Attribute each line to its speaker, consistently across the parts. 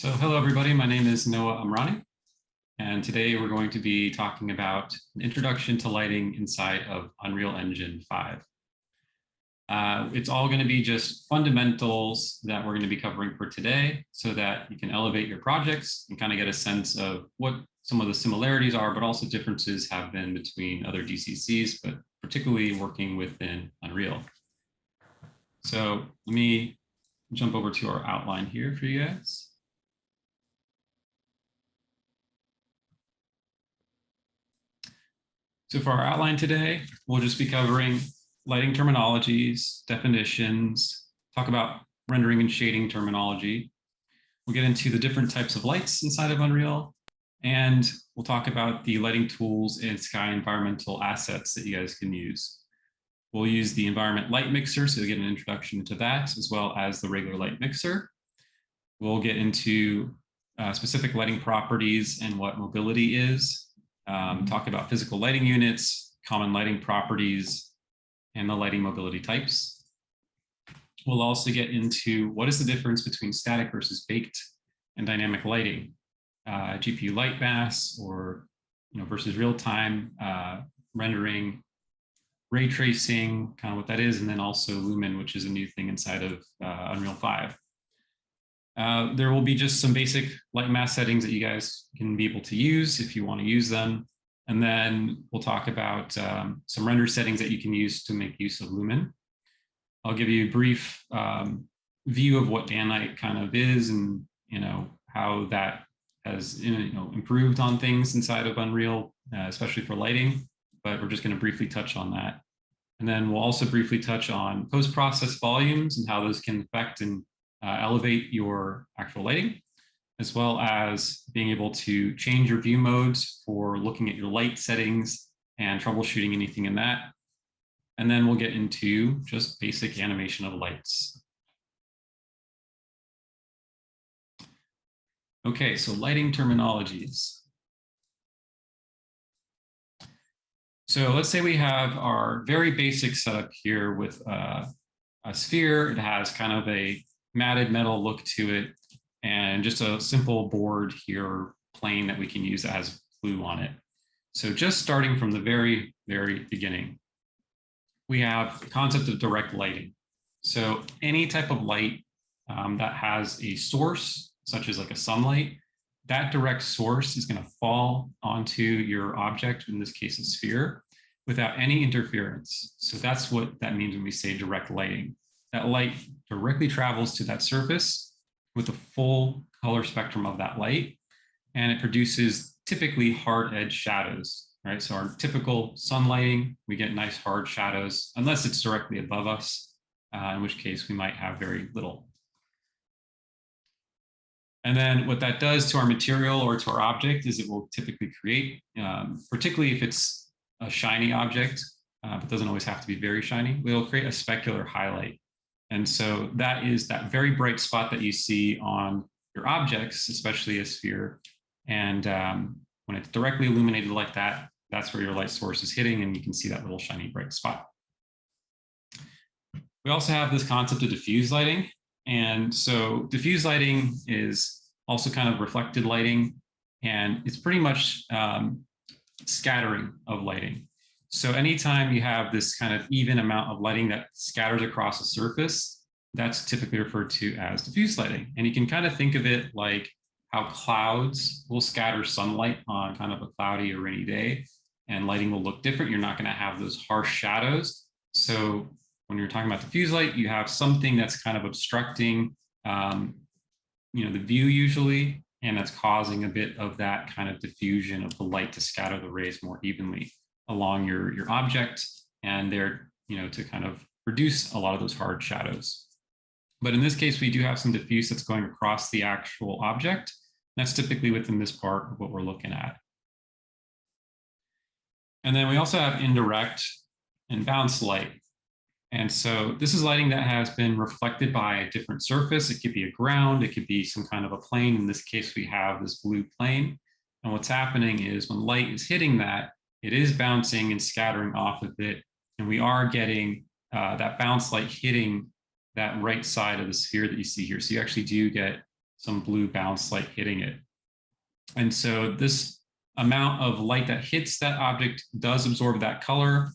Speaker 1: So hello everybody, my name is Noah Amrani, and today we're going to be talking about an introduction to lighting inside of Unreal Engine 5. It's all going to be just fundamentals that we're going to be covering for today so that you can elevate your projects and kind of get a sense of what some of the similarities are, but also differences have been between other DCCs, but particularly working within Unreal. So let me jump over to our outline here for you guys. So for our outline today, we'll just be covering lighting terminologies, definitions, talk about rendering and shading terminology. We'll get into the different types of lights inside of Unreal, and we'll talk about the lighting tools and Sky environmental assets that you guys can use. We'll use the environment light mixer, so you'll get an introduction to that, as well as the regular light mixer. We'll get into specific lighting properties and what mobility is. Talk about physical lighting units, common lighting properties, and the lighting mobility types. We'll also get into what is the difference between static versus baked and dynamic lighting, GPU light mass, or versus real-time rendering, ray tracing, kind of what that is, and then also Lumen, which is a new thing inside of Unreal 5. There will be just some basic light mass settings that you guys can be able to use if you want to use them. And then we'll talk about some render settings that you can use to make use of Lumen. I'll give you a brief view of what Danlight kind of is and how that has improved on things inside of Unreal, especially for lighting, but we're just going to briefly touch on that. And then we'll also briefly touch on post-process volumes and how those can affect and elevate your actual lighting, as well as being able to change your view modes for looking at your light settings and troubleshooting anything in that. And then we'll get into just basic animation of lights. Okay, so lighting terminologies. So let's say we have our very basic setup here with a sphere. It has kind of a matted metal look to it, and just a simple board here, plane that we can use that has blue on it. So just starting from the very, very beginning, we have the concept of direct lighting. So any type of light that has a source, such as like a sunlight, that direct source is going to fall onto your object, in this case a sphere, without any interference. So that's what that means when we say direct lighting. That light directly travels to that surface with the full color spectrum of that light, and it produces typically hard edge shadows, right? So our typical sun lighting, we get nice hard shadows, unless it's directly above us, in which case we might have very little. And then what that does to our material or to our object is it will typically create, particularly if it's a shiny object, but doesn't always have to be very shiny, we'll create a specular highlight. And so that is that very bright spot that you see on your objects, especially a sphere. And when it's directly illuminated like that, that's where your light source is hitting, and you can see that little shiny bright spot. We also have this concept of diffuse lighting. And so diffuse lighting is also kind of reflected lighting, and it's pretty much scattering of lighting. So anytime you have this kind of even amount of lighting that scatters across a surface, that's typically referred to as diffuse lighting. And you can kind of think of it like how clouds will scatter sunlight on kind of a cloudy or rainy day, and lighting will look different. You're not going to have those harsh shadows. So when you're talking about diffuse light, you have something that's kind of obstructing the view usually, and that's causing a bit of that kind of diffusion of the light to scatter the rays more evenly along your object, and there, to kind of reduce a lot of those hard shadows. But in this case, we do have some diffuse that's going across the actual object. That's typically within this part of what we're looking at. And then we also have indirect and bounce light. And so this is lighting that has been reflected by a different surface. It could be a ground, it could be some kind of a plane. In this case, we have this blue plane. And what's happening is when light is hitting that, it is bouncing and scattering off of it. And we are getting that bounce light hitting that right side of the sphere that you see here. So you actually do get some blue bounce light hitting it. And so this amount of light that hits that object does absorb that color,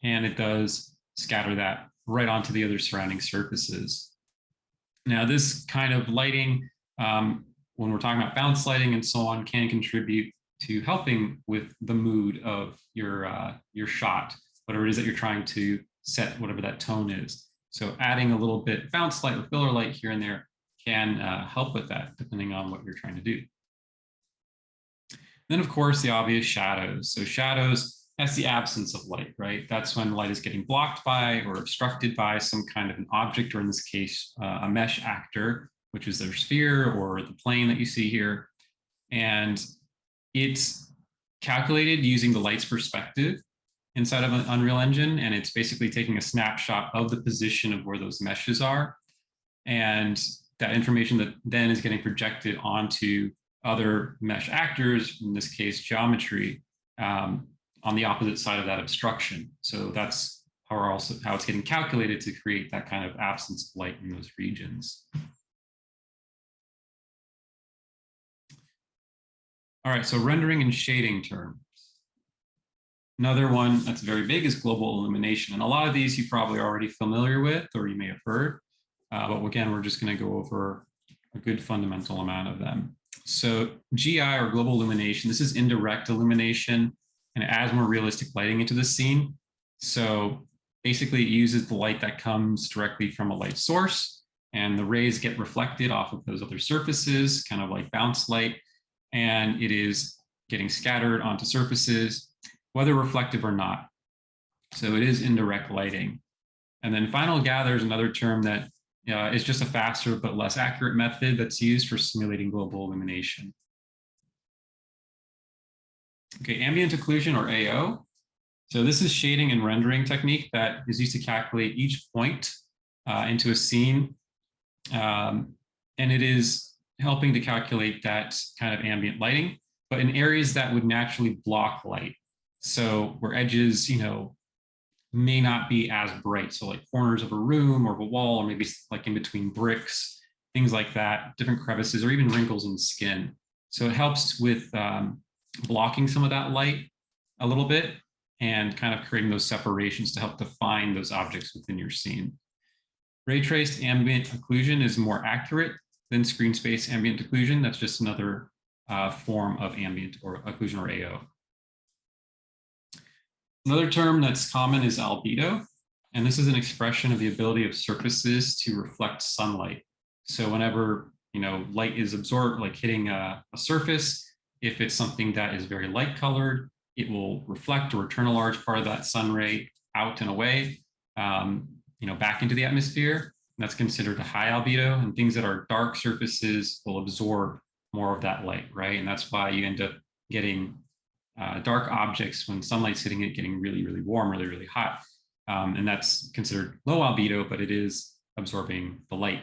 Speaker 1: and it does scatter that right onto the other surrounding surfaces. Now, this kind of lighting, when we're talking about bounce lighting and so on, can contribute to helping with the mood of your shot, whatever it is that you're trying to set, whatever that tone is. So adding a little bit bounce light or filler light here and there can help with that, depending on what you're trying to do. Then, of course, the obvious shadows. So shadows, that's the absence of light, right? That's when light is getting blocked by or obstructed by some kind of an object, or in this case, a mesh actor, which is their sphere or the plane that you see here. And it's calculated using the light's perspective inside of an Unreal Engine, and it's basically taking a snapshot of the position of where those meshes are. And that information that then is getting projected onto other mesh actors, in this case, geometry, on the opposite side of that obstruction. So that's how it's getting calculated to create that kind of absence of light in those regions. All right, so rendering and shading terms. Another one that's very big is global illumination. And a lot of these you're probably already familiar with, or you may have heard. But again, we're just going to go over a good fundamental amount of them. So GI, or global illumination, this is indirect illumination, and it adds more realistic lighting into the scene. So basically it uses the light that comes directly from a light source, and the rays get reflected off of those other surfaces, kind of like bounce light, and it is getting scattered onto surfaces, whether reflective or not. So it is indirect lighting. And then final gather is another term that is just a faster but less accurate method that's used for simulating global illumination. Okay, ambient occlusion, or AO. So this is shading and rendering technique that is used to calculate each point into a scene. And it is helping to calculate that kind of ambient lighting, but in areas that would naturally block light. So where edges, may not be as bright. So like corners of a room or of a wall, or maybe like in between bricks, things like that, different crevices, or even wrinkles in skin. So it helps with blocking some of that light a little bit and kind of creating those separations to help define those objects within your scene. Ray traced ambient occlusion is more accurate than screen space ambient occlusion. That's just another form of ambient or occlusion, or AO. Another term that's common is albedo, and this is an expression of the ability of surfaces to reflect sunlight. So whenever light is absorbed, like hitting a surface, if it's something that is very light colored, it will reflect or return a large part of that sun ray out and away, back into the atmosphere. And that's considered a high albedo, and things that are dark surfaces will absorb more of that light, right? And that's why you end up getting dark objects when sunlight's hitting it, getting really, really warm, really, really hot. And that's considered low albedo, but it is absorbing the light.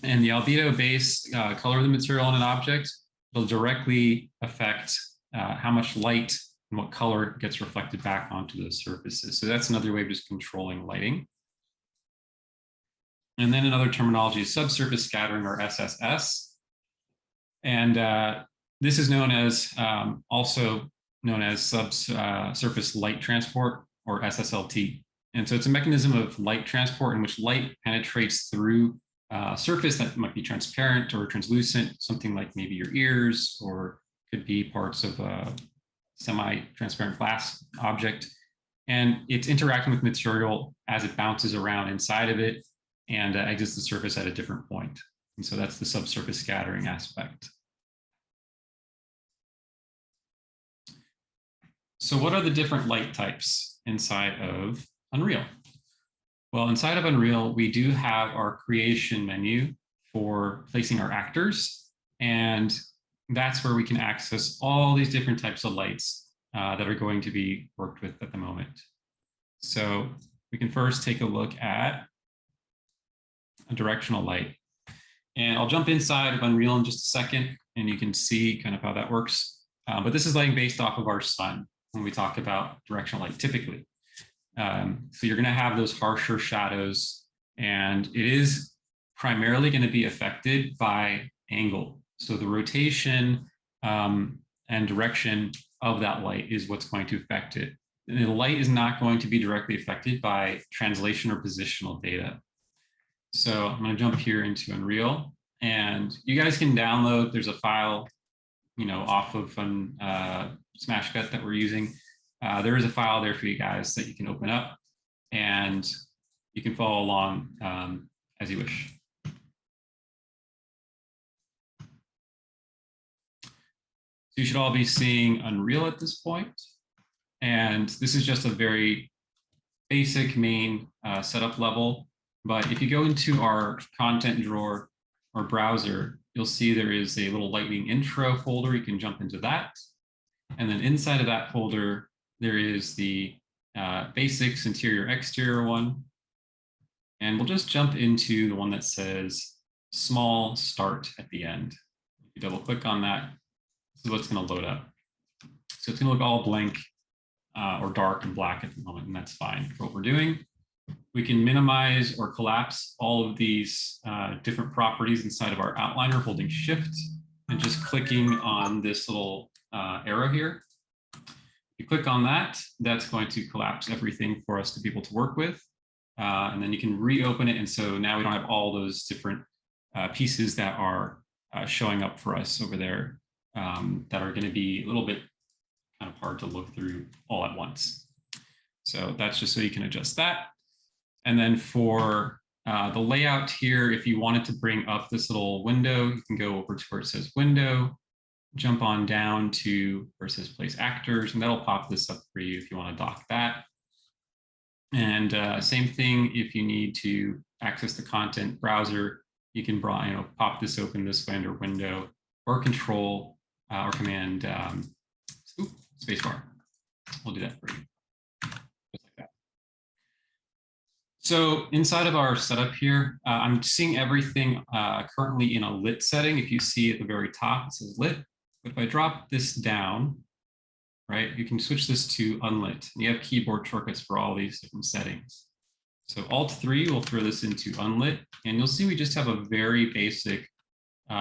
Speaker 1: And the albedo base color of the material on an object will directly affect how much light and what color gets reflected back onto those surfaces. So that's another way of just controlling lighting. And then another terminology is subsurface scattering, or SSS. And this is known as also known as subsurface light transport, or SSLT. And so it's a mechanism of light transport in which light penetrates through a surface that might be transparent or translucent, something like maybe your ears, or could be parts of a semi-transparent glass object. And it's interacting with material as it bounces around inside of it and exits the surface at a different point. And so that's the subsurface scattering aspect. So what are the different light types inside of Unreal? Well, inside of Unreal, we do have our creation menu for placing our actors. And that's where we can access all these different types of lights that are going to be worked with at the moment. So we can first take a look at a directional light. And I'll jump inside of Unreal in just a second, and you can see kind of how that works. But this is lighting based off of our sun when we talk about directional light typically. So you're going to have those harsher shadows, and it is primarily going to be affected by angle. So the rotation and direction of that light is what's going to affect it. And the light is not going to be directly affected by translation or positional data. So I'm going to jump here into Unreal, and you guys can download. There's a file, off of Smashcut that we're using. There is a file there for you guys that you can open up, and you can follow along as you wish. So you should all be seeing Unreal at this point. And this is just a very basic main setup level. But if you go into our content drawer or browser, you'll see there is a little Lightning intro folder. You can jump into that. And then inside of that folder, there is the basics interior exterior one. And we'll just jump into the one that says small start at the end. If you double click on that, this is what's going to load up. So it's going to look all blank or dark and black at the moment, and that's fine for what we're doing. We can minimize or collapse all of these different properties inside of our outliner, holding Shift and just clicking on this little arrow here. If you click on that, that's going to collapse everything for us to be able to work with. And then you can reopen it. And so now we don't have all those different pieces that are showing up for us over there that are going to be a little bit kind of hard to look through all at once. So that's just so you can adjust that. And then for the layout here, if you wanted to bring up this little window, you can go over to where it says window, jump on down to where it says place actors, and that'll pop this up for you if you want to dock that. And same thing, if you need to access the content browser, you can pop this open this way under window, or control or command spacebar. We'll do that for you. Just like that. So inside of our setup here, I'm seeing everything currently in a lit setting. If you see at the very top, it says lit. But if I drop this down, right, you can switch this to unlit. And you have keyboard shortcuts for all these different settings. So Alt-3 will throw this into unlit, and you'll see we just have a very basic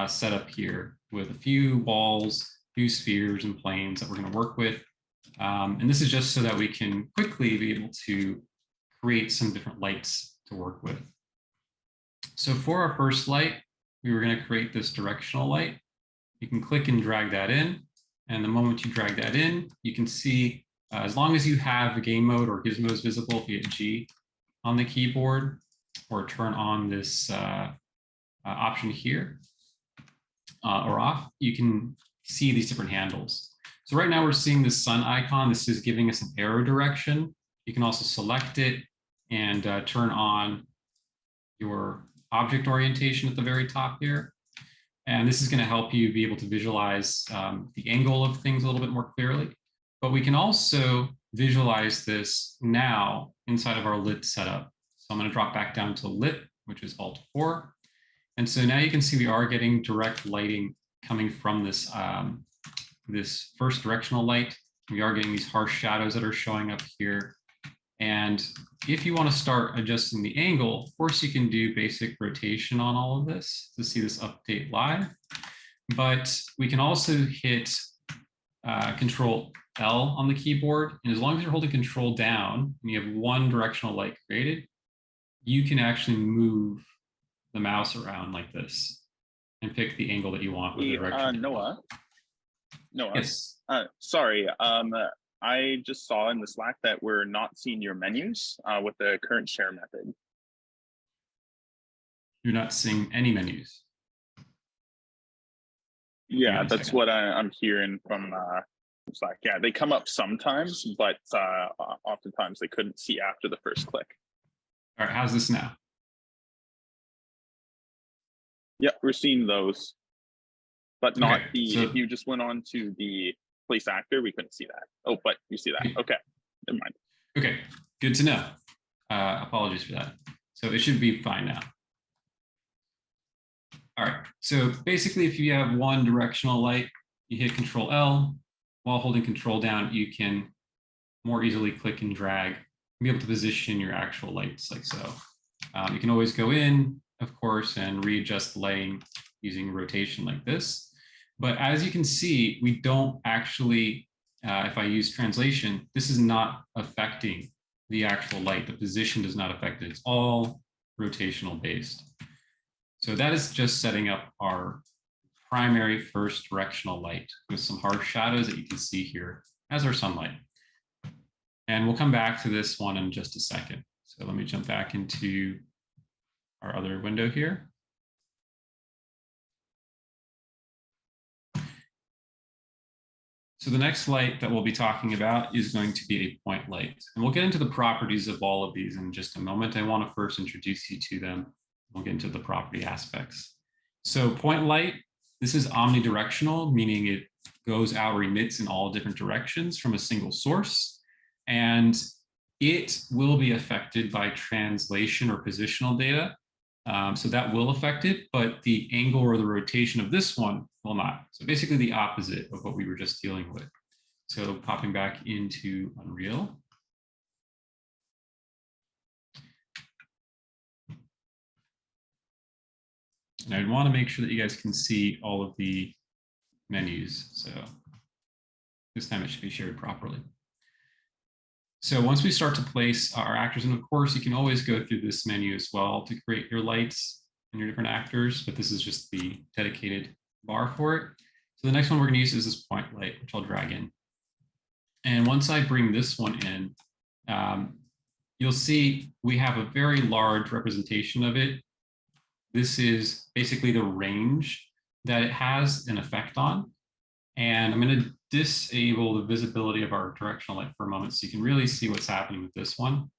Speaker 1: setup here with a few walls, a few spheres and planes that we're going to work with. And this is just so that we can quickly be able to create some different lights to work with. So for our first light, we were going to create this directional light. You can click and drag that in. And the moment you drag that in, you can see, as long as you have the game mode or gizmos visible, if you hit G on the keyboard or turn on this option here or off, you can see these different handles. So right now we're seeing this sun icon. This is giving us an arrow direction. You can also select it and turn on your object orientation at the very top here. And this is going to help you be able to visualize the angle of things a little bit more clearly. But we can also visualize this now inside of our lit setup. So I'm going to drop back down to lit, which is Alt-4. And so now you can see we are getting direct lighting coming from this, this first directional light. We are getting these harsh shadows that are showing up here. And if you want to start adjusting the angle, of course, you can do basic rotation on all of this to see this update live. But we can also hit Control L on the keyboard. And as long as you're holding Control down and you have one directional light created, you can actually move the mouse around like this and pick the angle that you want with the direction.
Speaker 2: Noah.
Speaker 1: Yes.
Speaker 2: Sorry. I just saw in the Slack that we're not seeing your menus with the current share method.
Speaker 1: You're not seeing any menus.
Speaker 2: Yeah, that's what I'm hearing from Slack. Yeah, they come up sometimes, but oftentimes they couldn't see after the first click.
Speaker 1: All right, how's this now?
Speaker 2: Yeah, we're seeing those, but not
Speaker 1: Okay, so
Speaker 2: if you just went on to the place actor, we couldn't see that. Oh, but you see that. Okay, never mind.
Speaker 1: Okay, good to know. Apologies for that. So it should be fine now. All right, so basically if you have one directional light, you hit Control L. While holding Control down, you can more easily click and drag and be able to position your actual lights like so. You can always go in, of course, and readjust the lighting using rotation like this. But as you can see, we don't actually, if I use translation, this is not affecting the actual light. The position does not affect it. It's all rotational based. So that is just setting up our primary first directional light with some harsh shadows that you can see here as our sunlight. And we'll come back to this one in just a second. So let me jump back into our other window here. So the next light that we'll be talking about is going to be a point light. And we'll get into the properties of all of these in just a moment. I want to first introduce you to them. We'll get into the property aspects. So point light, this is omnidirectional, meaning it goes out or emits in all different directions from a single source. And it will be affected by translation or positional data. So that will affect it, but the angle or the rotation of this one will not. So basically the opposite of what we were just dealing with. So popping back into Unreal. And I'd want to make sure that you guys can see all of the menus. So this time it should be shared properly. So once we start to place our actors, and of course you can always go through this menu as well to create your lights and your different actors, but this is just the dedicated bar for it. So the next one we're going to use is this point light, which I'll drag in. And once I bring this one in, you'll see we have a very large representation of it. This is basically the range that it has an effect on. And I'm going to disable the visibility of our directional light for a moment so you can really see what's happening with this one.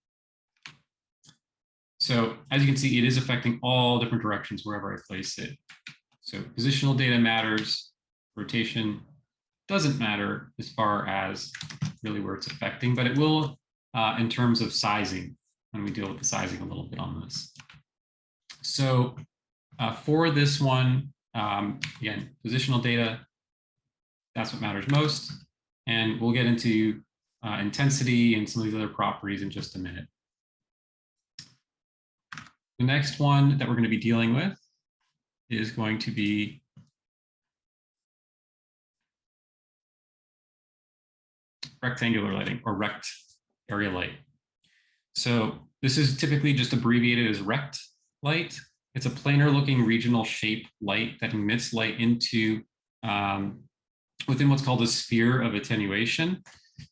Speaker 1: So as you can see, it is affecting all different directions wherever I place it. So positional data matters, rotation doesn't matter as far as really where it's affecting, but it will in terms of sizing when we deal with the sizing a little bit on this. So for this one, again, positional data, that's what matters most. And we'll get into intensity and some of these other properties in just a minute. The next one that we're going to be dealing with is going to be rectangular lighting or rect area light. So this is typically just abbreviated as rect light. It's a planar looking regional shape light that emits light into within what's called a sphere of attenuation.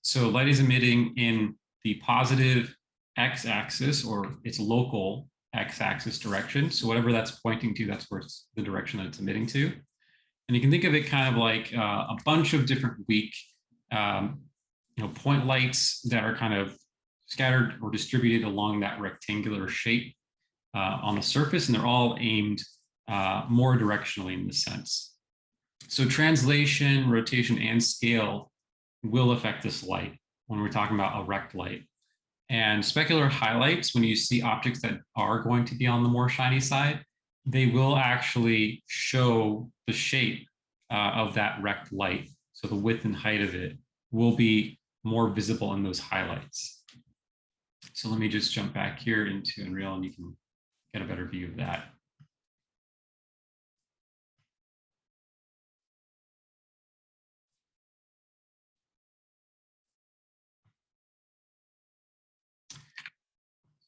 Speaker 1: So light is emitting in the positive x-axis or its local x-axis direction. So whatever that's pointing to, that's where it's the direction that it's emitting to. And you can think of it kind of like a bunch of different weak point lights that are kind of scattered or distributed along that rectangular shape on the surface, and they're all aimed more directionally in this sense. So translation, rotation, and scale will affect this light when we're talking about a rect light. And specular highlights, when you see objects that are going to be on the more shiny side, they will actually show the shape of that rect light. So the width and height of it will be more visible in those highlights. So let me just jump back here into Unreal and you can get a better view of that.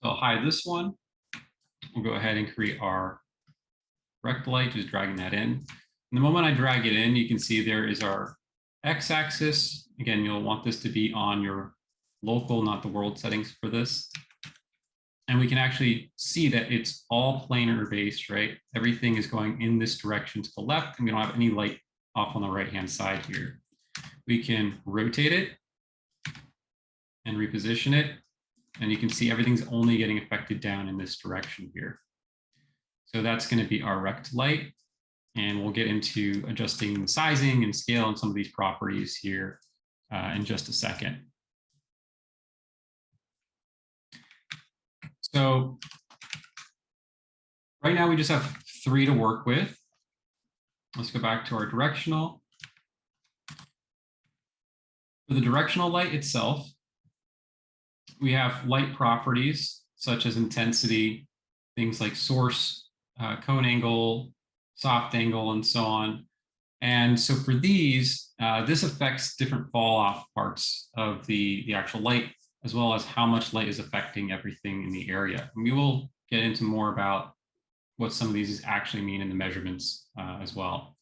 Speaker 1: So I'll hide this one. We'll go ahead and create our rect light, just dragging that in. And the moment I drag it in, you can see there is our x-axis. Again, you'll want this to be on your local, not the world settings for this. And we can actually see that it's all planar based, right? Everything is going in this direction to the left, and we don't have any light off on the right-hand side here. We can rotate it and reposition it. And you can see everything's only getting affected down in this direction here. So that's going to be our rect light. And we'll get into adjusting the sizing and scale and some of these properties here in just a second. So right now we just have 3 to work with. Let's go back to our directional. For the directional light itself, we have light properties such as intensity, things like source, cone angle, soft angle, and so on. And so for these, this affects different fall off parts of the actual light, as well as how much light is affecting everything in the area. And we will get into more about what some of these actually mean in the measurements as well.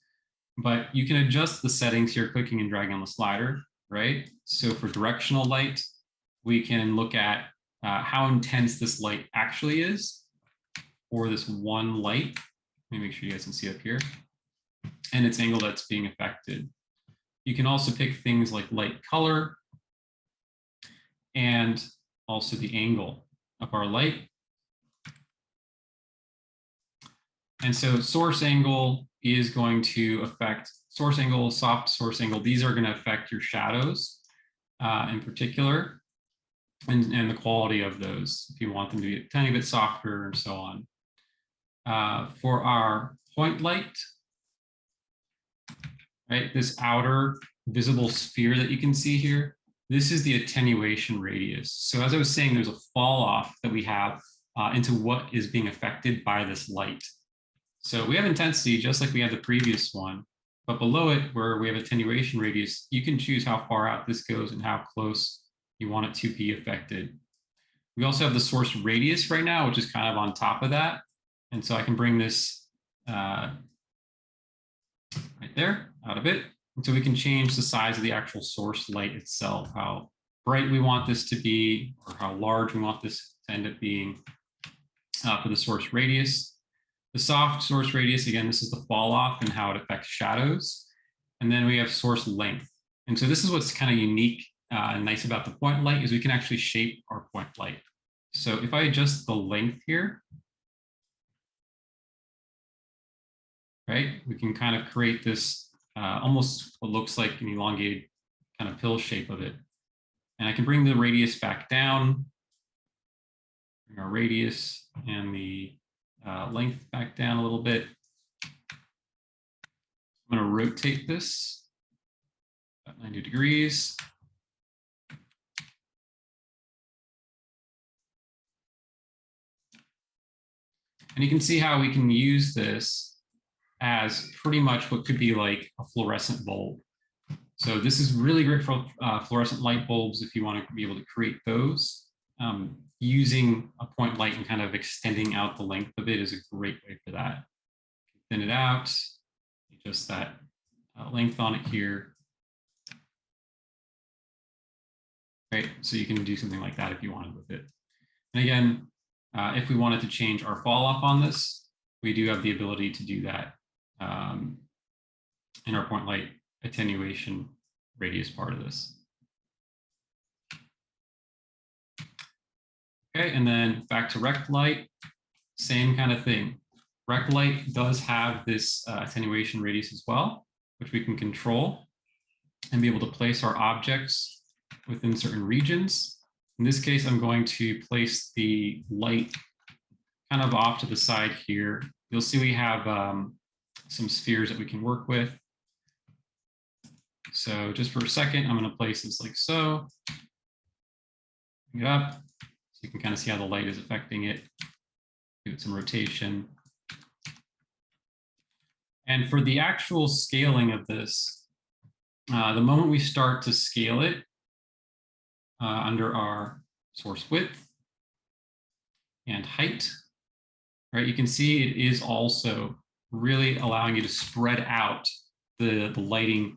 Speaker 1: But you can adjust the settings here, clicking and dragging on the slider, right? So for directional light, we can look at how intense this light actually is for this one light. Let me make sure you guys can see up here, and its angle that's being affected. You can also pick things like light color and also the angle of our light. And so source angle is going to affect source angle, soft source angle. These are going to affect your shadows in particular, and the quality of those, if you want them to be a tiny bit softer and so on. For our point light, right, this outer visible sphere that you can see here, this is the attenuation radius. So as I was saying, there's a fall off that we have into what is being affected by this light. So we have intensity just like we had the previous one, but below it where we have attenuation radius, you can choose how far out this goes and how close you want it to be affected. We also have the source radius right now, which is kind of on top of that. And so I can bring this right there out of it. And so we can change the size of the actual source light itself, how bright we want this to be, or how large we want this to end up being for the source radius. The soft source radius, again, this is the fall off and how it affects shadows. And then we have source length. And so this is what's kind of unique and nice about the point light is we can actually shape our point light. So if I adjust the length here, right, we can kind of create this almost what looks like an elongated kind of pill shape of it. And I can bring the radius back down, bring our radius and the length back down a little bit. I'm going to rotate this about 90 degrees. And you can see how we can use this as pretty much what could be like a fluorescent bulb. So this is really great for fluorescent light bulbs if you want to be able to create those. Using a point light and kind of extending out the length of it is a great way for that. Thin it out, just that length on it here. Right, so you can do something like that if you wanted with it. And again, if we wanted to change our fall off on this, we do have the ability to do that in our point light attenuation radius part of this. Okay, and then back to rect light, same kind of thing. Rect light does have this attenuation radius as well, which we can control and be able to place our objects within certain regions. In this case, I'm going to place the light kind of off to the side here. You'll see we have some spheres that we can work with. So just for a second, I'm going to place this like so. Bring it up. So you can kind of see how the light is affecting it. Give it some rotation. And for the actual scaling of this, the moment we start to scale it under our source width and height, right, you can see it is also really allowing you to spread out the lighting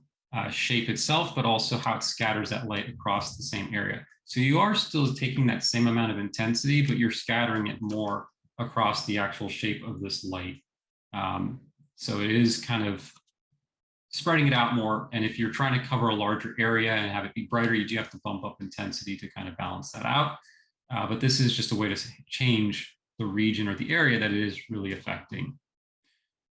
Speaker 1: shape itself, but also how it scatters that light across the same area. So you are still taking that same amount of intensity, but you're scattering it more across the actual shape of this light. So it is kind of spreading it out more. And if you're trying to cover a larger area and have it be brighter, you do have to bump up intensity to kind of balance that out. But this is just a way to change the region or the area that it is really affecting.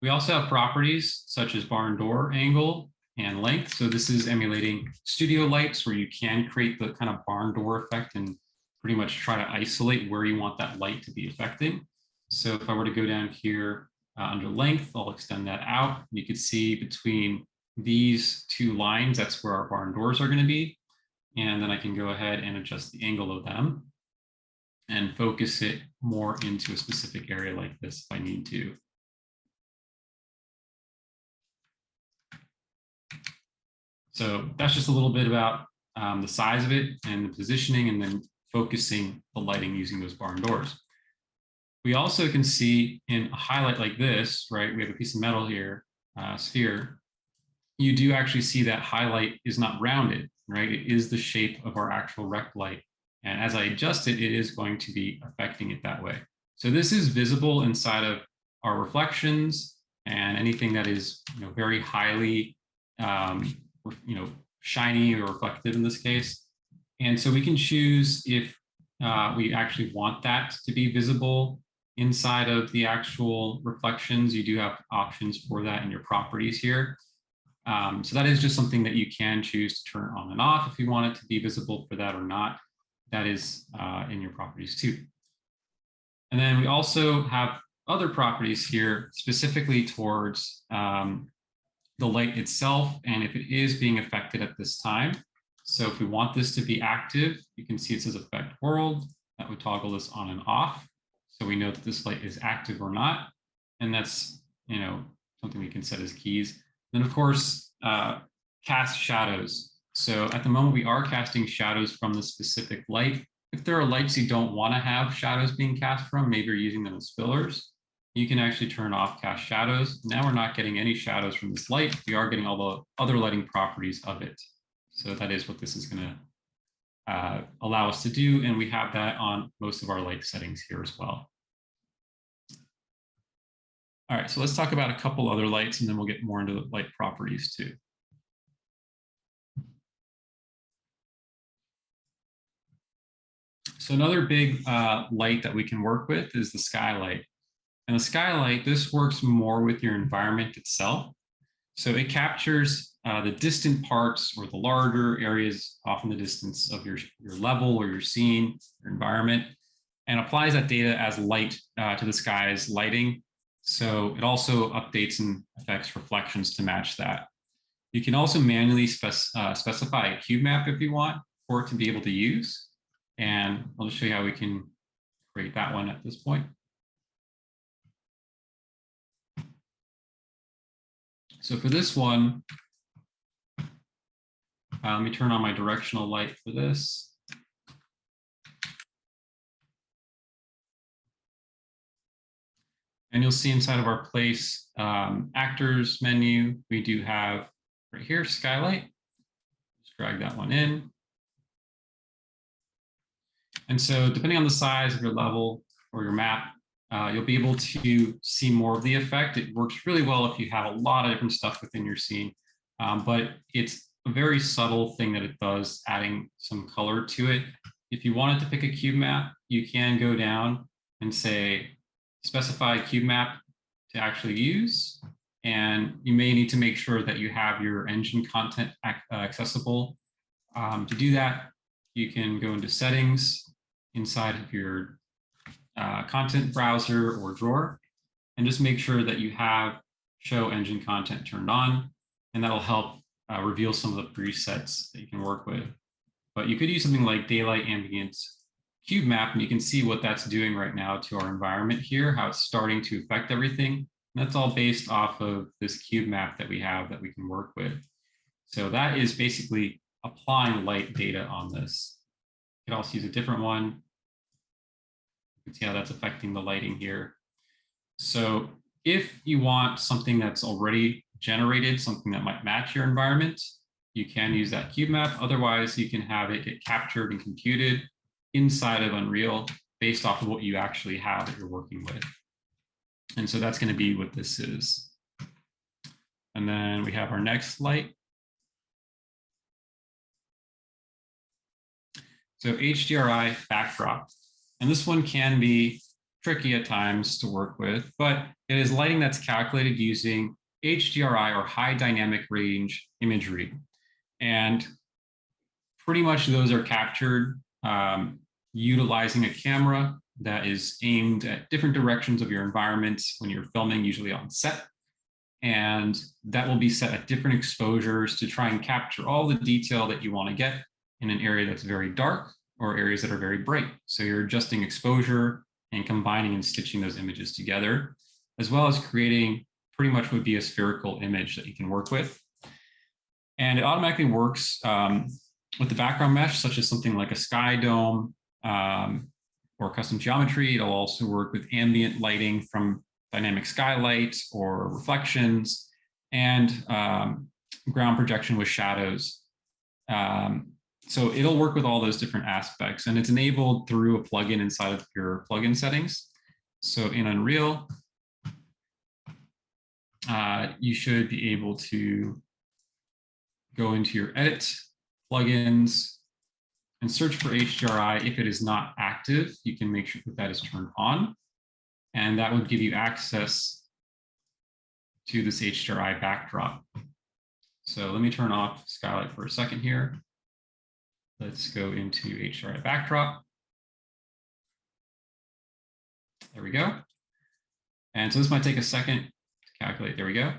Speaker 1: We also have properties such as barn door angle and length. So this is emulating studio lights where you can create the kind of barn door effect and pretty much try to isolate where you want that light to be affecting. So if I were to go down here under length, I'll extend that out. You can see between these two lines, that's where our barn doors are going to be. And then I can go ahead and adjust the angle of them and focus it more into a specific area like this if I need to. So that's just a little bit about the size of it and the positioning, and then focusing the lighting using those barn doors. We also can see in a highlight like this, right? We have a piece of metal here, sphere. You do actually see that highlight is not rounded, right? It is the shape of our actual rect light. And as I adjust it, it is going to be affecting it that way. So this is visible inside of our reflections and anything that is, very highly, shiny or reflective in this case. And so we can choose if we actually want that to be visible inside of the actual reflections. You do have options for that in your properties here. So that is just something that you can choose to turn on and off if you want it to be visible for that or not. That is in your properties too. And then we also have other properties here specifically towards the light itself and if it is being affected at this time. So if we want this to be active, you can see it says affect world. That would toggle this on and off. So we know that this light is active or not. And that's, something we can set as keys. Then of course, cast shadows. So at the moment we are casting shadows from the specific light. If there are lights you don't want to have shadows being cast from, maybe you're using them as fillers, you can actually turn off cast shadows. Now we're not getting any shadows from this light. We are getting all the other lighting properties of it. So that is what this is going to allow us to do. And we have that on most of our light settings here as well. All right, so let's talk about a couple other lights and then we'll get more into the light properties too. So another big light that we can work with is the skylight. And the skylight, this works more with your environment itself. So it captures the distant parts or the larger areas off in the distance of your level or your scene, your environment, and applies that data as light to the sky's lighting. So it also updates and affects reflections to match that. You can also manually specify a cube map if you want for it to be able to use. And I'll just show you how we can create that one at this point. So for this one, let me turn on my directional light for this. And you'll see inside of our place actors menu, we do have right here, skylight. Just drag that one in. And so depending on the size of your level or your map, you'll be able to see more of the effect. It works really well if you have a lot of different stuff within your scene, but it's a very subtle thing that it does, adding some color to it. If you wanted to pick a cube map, you can go down and say, specify a cube map to actually use. And you may need to make sure that you have your engine content accessible. To do that, you can go into settings inside of your content browser or drawer, and just make sure that you have show engine content turned on, and that'll help reveal some of the presets that you can work with. But you could use something like daylight ambient cube map, and you can see what that's doing right now to our environment here, how it's starting to affect everything. And that's all based off of this cube map that we have that we can work with. So that is basically applying light data on this. You could also use a different one. You can see how that's affecting the lighting here. So if you want something that's already generated, something that might match your environment, you can use that cube map. Otherwise, you can have it get captured and computed inside of Unreal based off of what you actually have that you're working with. And so that's going to be what this is. And then we have our next light. So HDRI backdrop. And this one can be tricky at times to work with, but it is lighting that's calculated using HDRI or high dynamic range imagery. And pretty much those are captured utilizing a camera that is aimed at different directions of your environment when you're filming, usually on set. And that will be set at different exposures to try and capture all the detail that you want to get in an area that's very dark or areas that are very bright. So you're adjusting exposure and combining and stitching those images together, as well as creating pretty much would be a spherical image that you can work with. And it automatically works with the background mesh, such as something like a sky dome or custom geometry. It'll also work with ambient lighting from dynamic skylight or reflections, and ground projection with shadows. So it'll work with all those different aspects, and it's enabled through a plugin inside of your plugin settings. So in Unreal, you should be able to go into your edit plugins and search for HDRI. If it is not active, you can make sure that that is turned on, and that would give you access to this HDRI backdrop. So let me turn off Skylight for a second here. Let's go into HDRI backdrop. There we go. And so this might take a second to calculate. There we go.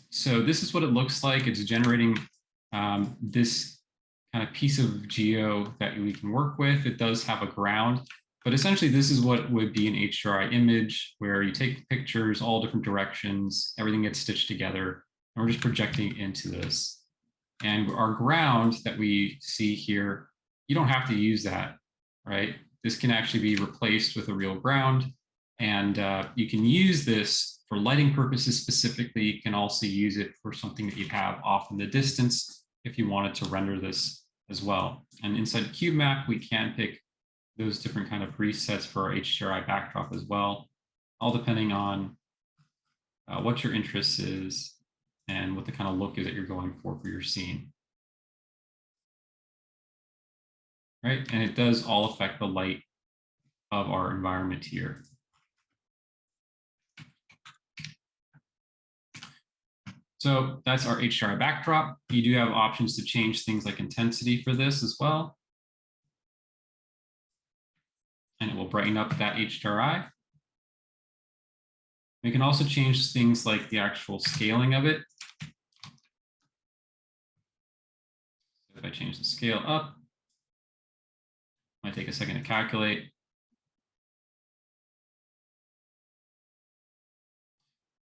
Speaker 1: So this is what it looks like. It's generating this kind of piece of geo that we can work with. It does have a ground, but essentially this is what would be an HDRI image, where you take pictures all different directions, everything gets stitched together, and we're just projecting into this. And our ground that we see here, you don't have to use that, right? This can actually be replaced with a real ground, and you can use this for lighting purposes specifically. You can also use it for something that you have off in the distance if you wanted to render this as well. And inside CubeMap, we can pick those different kind of presets for our HDRI backdrop as well, all depending on what your interest is and what the kind of look is that you're going for your scene. Right, and it does all affect the light of our environment here. So that's our HDRI backdrop. You do have options to change things like intensity for this as well. And it will brighten up that HDRI. We can also change things like the actual scaling of it. If I change the scale up, might take a second to calculate.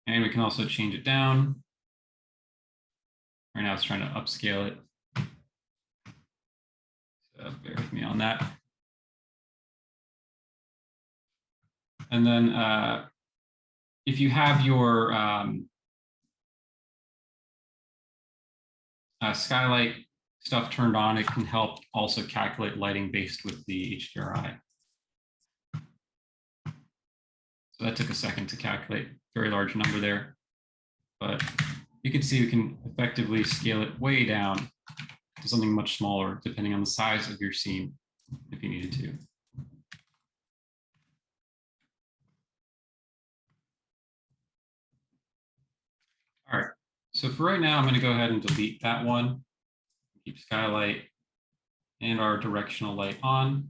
Speaker 1: And we can also change it down. Right now it's trying to upscale it. So bear with me on that. And then if you have your skylight stuff turned on, it can help also calculate lighting based with the HDRI. So that took a second to calculate, very large number there. But you can see we can effectively scale it way down to something much smaller, depending on the size of your scene, if you needed to. All right, so for right now, I'm going to go ahead and delete that one. Keep skylight and our directional light on.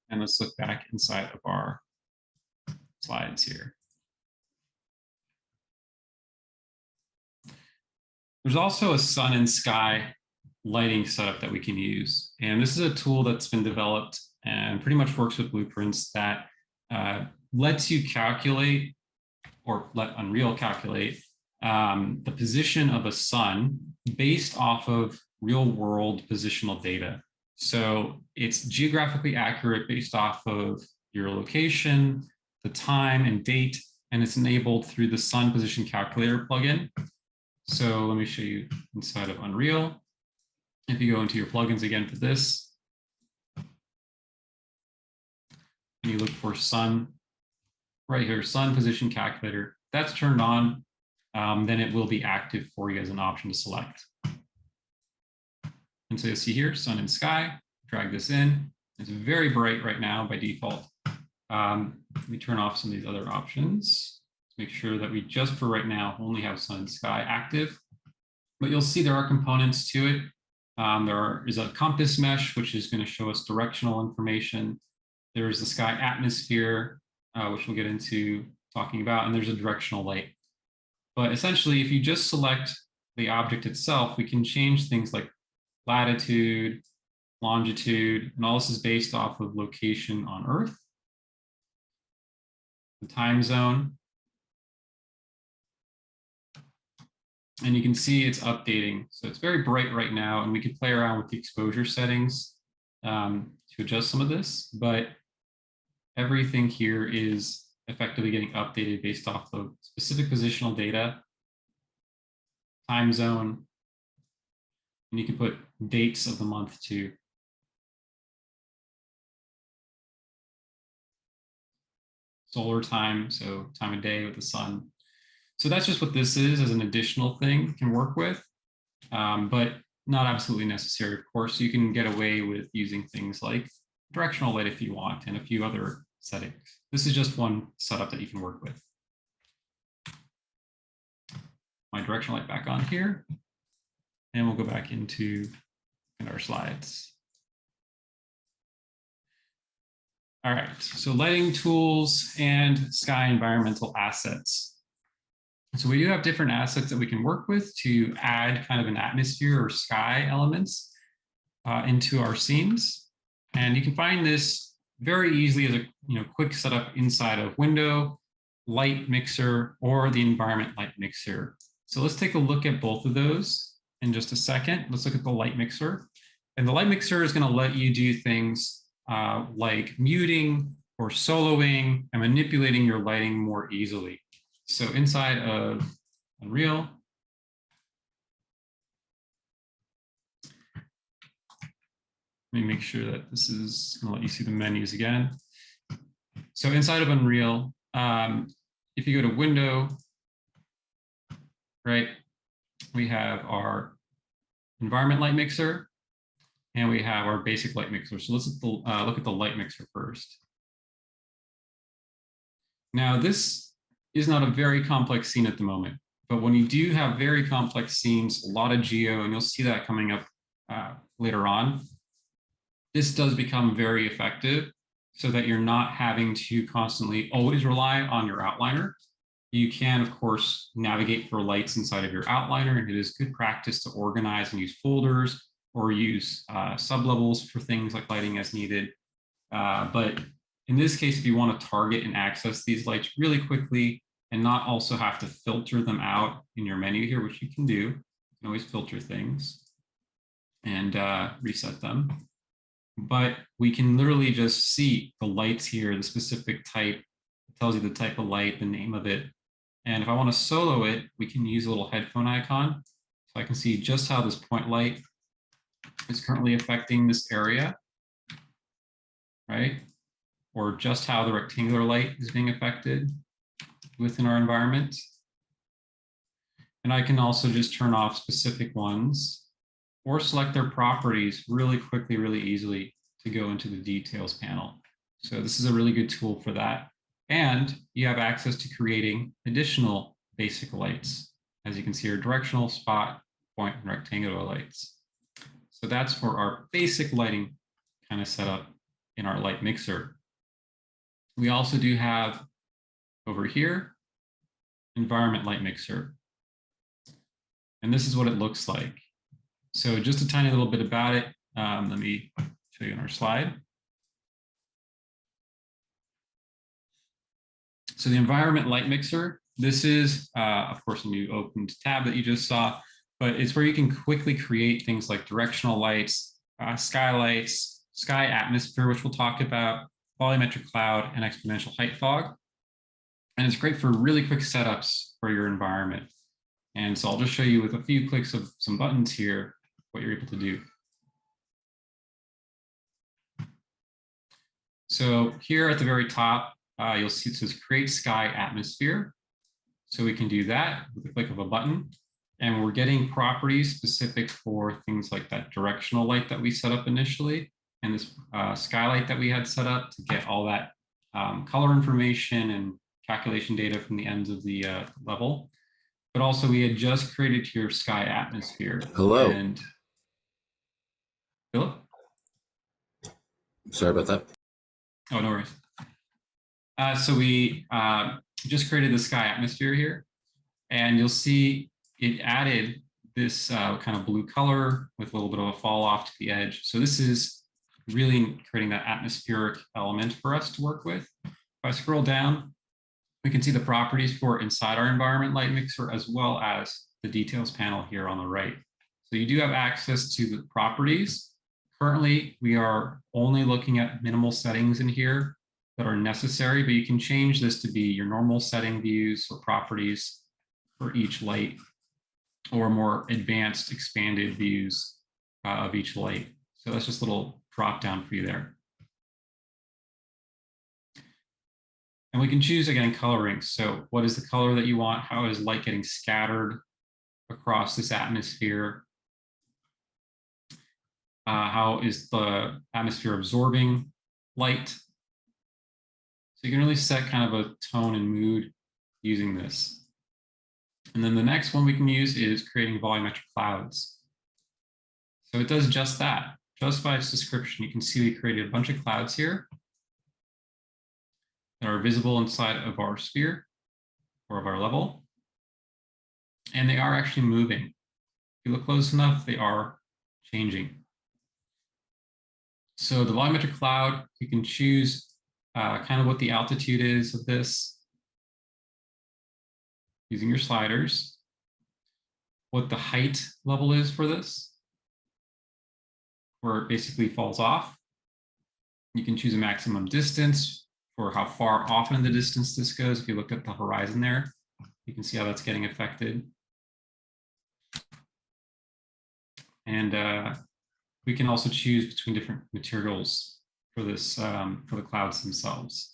Speaker 1: And let's look back inside of our slides here. There's also a sun and sky lighting setup that we can use. And this is a tool that's been developed and pretty much works with blueprints that lets you calculate, or let Unreal calculate, the position of a sun based off of real world positional data. So it's geographically accurate based off of your location, the time and date, and it's enabled through the Sun Position Calculator plugin. So let me show you inside of Unreal. If you go into your plugins again for this, and you look for Sun, right here, Sun Position Calculator, that's turned on, then it will be active for you as an option to select. And so you'll see here, sun and sky, drag this in. It's very bright right now by default. Let me turn off some of these other options to make sure that we just for right now only have sun and sky active. But you'll see there are components to it. There is a compass mesh, which is going to show us directional information. There's the sky atmosphere, which we'll get into talking about, and there's a directional light. But essentially, if you just select the object itself, we can change things like latitude, longitude, and all this is based off of location on Earth. the time zone. And you can see it's updating. So it's very bright right now, and we could play around with the exposure settings to adjust some of this, but everything here is effectively getting updated based off of specific positional data, time zone, and you can put dates of the month too. Solar time, so time of day with the sun. So that's just what this is as an additional thing you can work with, but not absolutely necessary. Of course, you can get away with using things like directional light if you want, and a few other settings. This is just one setup that you can work with. My directional light back on here, and we'll go back into our slides. All right, so lighting tools and sky environmental assets. So we do have different assets that we can work with to add kind of an atmosphere or sky elements into our scenes. And you can find this very easily as a quick setup inside of Window, Light Mixer, or the Environment Light Mixer. So let's take a look at both of those in just a second. Let's look at the Light Mixer. And the Light Mixer is going to let you do things like muting or soloing and manipulating your lighting more easily. So inside of Unreal, let me make sure that this is going to let you see the menus again. So inside of Unreal, if you go to Window, right, we have our Environment Light Mixer, and we have our basic light mixer. So let's look at the light mixer first. Now, this is not a very complex scene at the moment, but when you do have very complex scenes, a lot of geo, and you'll see that coming up later on, this does become very effective so that you're not having to constantly always rely on your outliner. You can, of course, navigate for lights inside of your outliner, and it is good practice to organize and use folders or use sublevels for things like lighting as needed. But in this case, if you want to target and access these lights really quickly and not also have to filter them out in your menu here, which you can do, you can always filter things and reset them. But we can literally just see the lights here, the specific type. It tells you the type of light, the name of it. And if I want to solo it, we can use a little headphone icon. So I can see just how this point light is currently affecting this area, right? Or just how the rectangular light is being affected within our environment. And I can also just turn off specific ones or select their properties really quickly, really easily to go into the details panel. So this is a really good tool for that. And you have access to creating additional basic lights. As you can see, our directional, spot, point, and rectangular lights. So that's for our basic lighting kind of setup in our light mixer. We also do have over here, environment light mixer. And this is what it looks like. So just a tiny little bit about it. Let me show you on our slide. So the environment light mixer, this is, of course, a new opened tab that you just saw, but it's where you can quickly create things like directional lights, skylights, sky atmosphere, which we'll talk about, volumetric cloud, and exponential height fog. And it's great for really quick setups for your environment. And so I'll just show you with a few clicks of some buttons here what you're able to do. So here at the very top, you'll see it says create sky atmosphere. So we can do that with the click of a button. And we're getting properties specific for things like that directional light that we set up initially, and this skylight that we had set up to get all that color information and calculation data from the ends of the level. But also we had just created here sky atmosphere.
Speaker 3: Hello.
Speaker 1: And Philip?
Speaker 3: Sorry about that.
Speaker 1: Oh, no worries. So we just created the sky atmosphere here, and you'll see it added this kind of blue color with a little bit of a fall off to the edge. So this is really creating that atmospheric element for us to work with. If I scroll down, We can see the properties for inside our environment light mixer, as well as the details panel here on the right. So you do have access to the properties. Currently, we are only looking at minimal settings in here that are necessary, but you can change this to be your normal setting views or properties for each light, or more advanced expanded views of each light. So that's just a little drop down for you there. And we can choose, again, coloring. So what is the color that you want? How is light getting scattered across this atmosphere? How is the atmosphere absorbing light? So you can really set kind of a tone and mood using this. And then the next one we can use is creating volumetric clouds. So it does just that. Just by its description, you can see we created a bunch of clouds here that are visible inside of our sphere or of our level. And they are actually moving. If you look close enough, they are changing. So the volumetric cloud, you can choose kind of what the altitude is of this using your sliders, what the height level is for this, where it basically falls off. You can choose a maximum distance for how far off in the distance this goes. If you look at the horizon there, you can see how that's getting affected. And we can also choose between different materials for this, for the clouds themselves.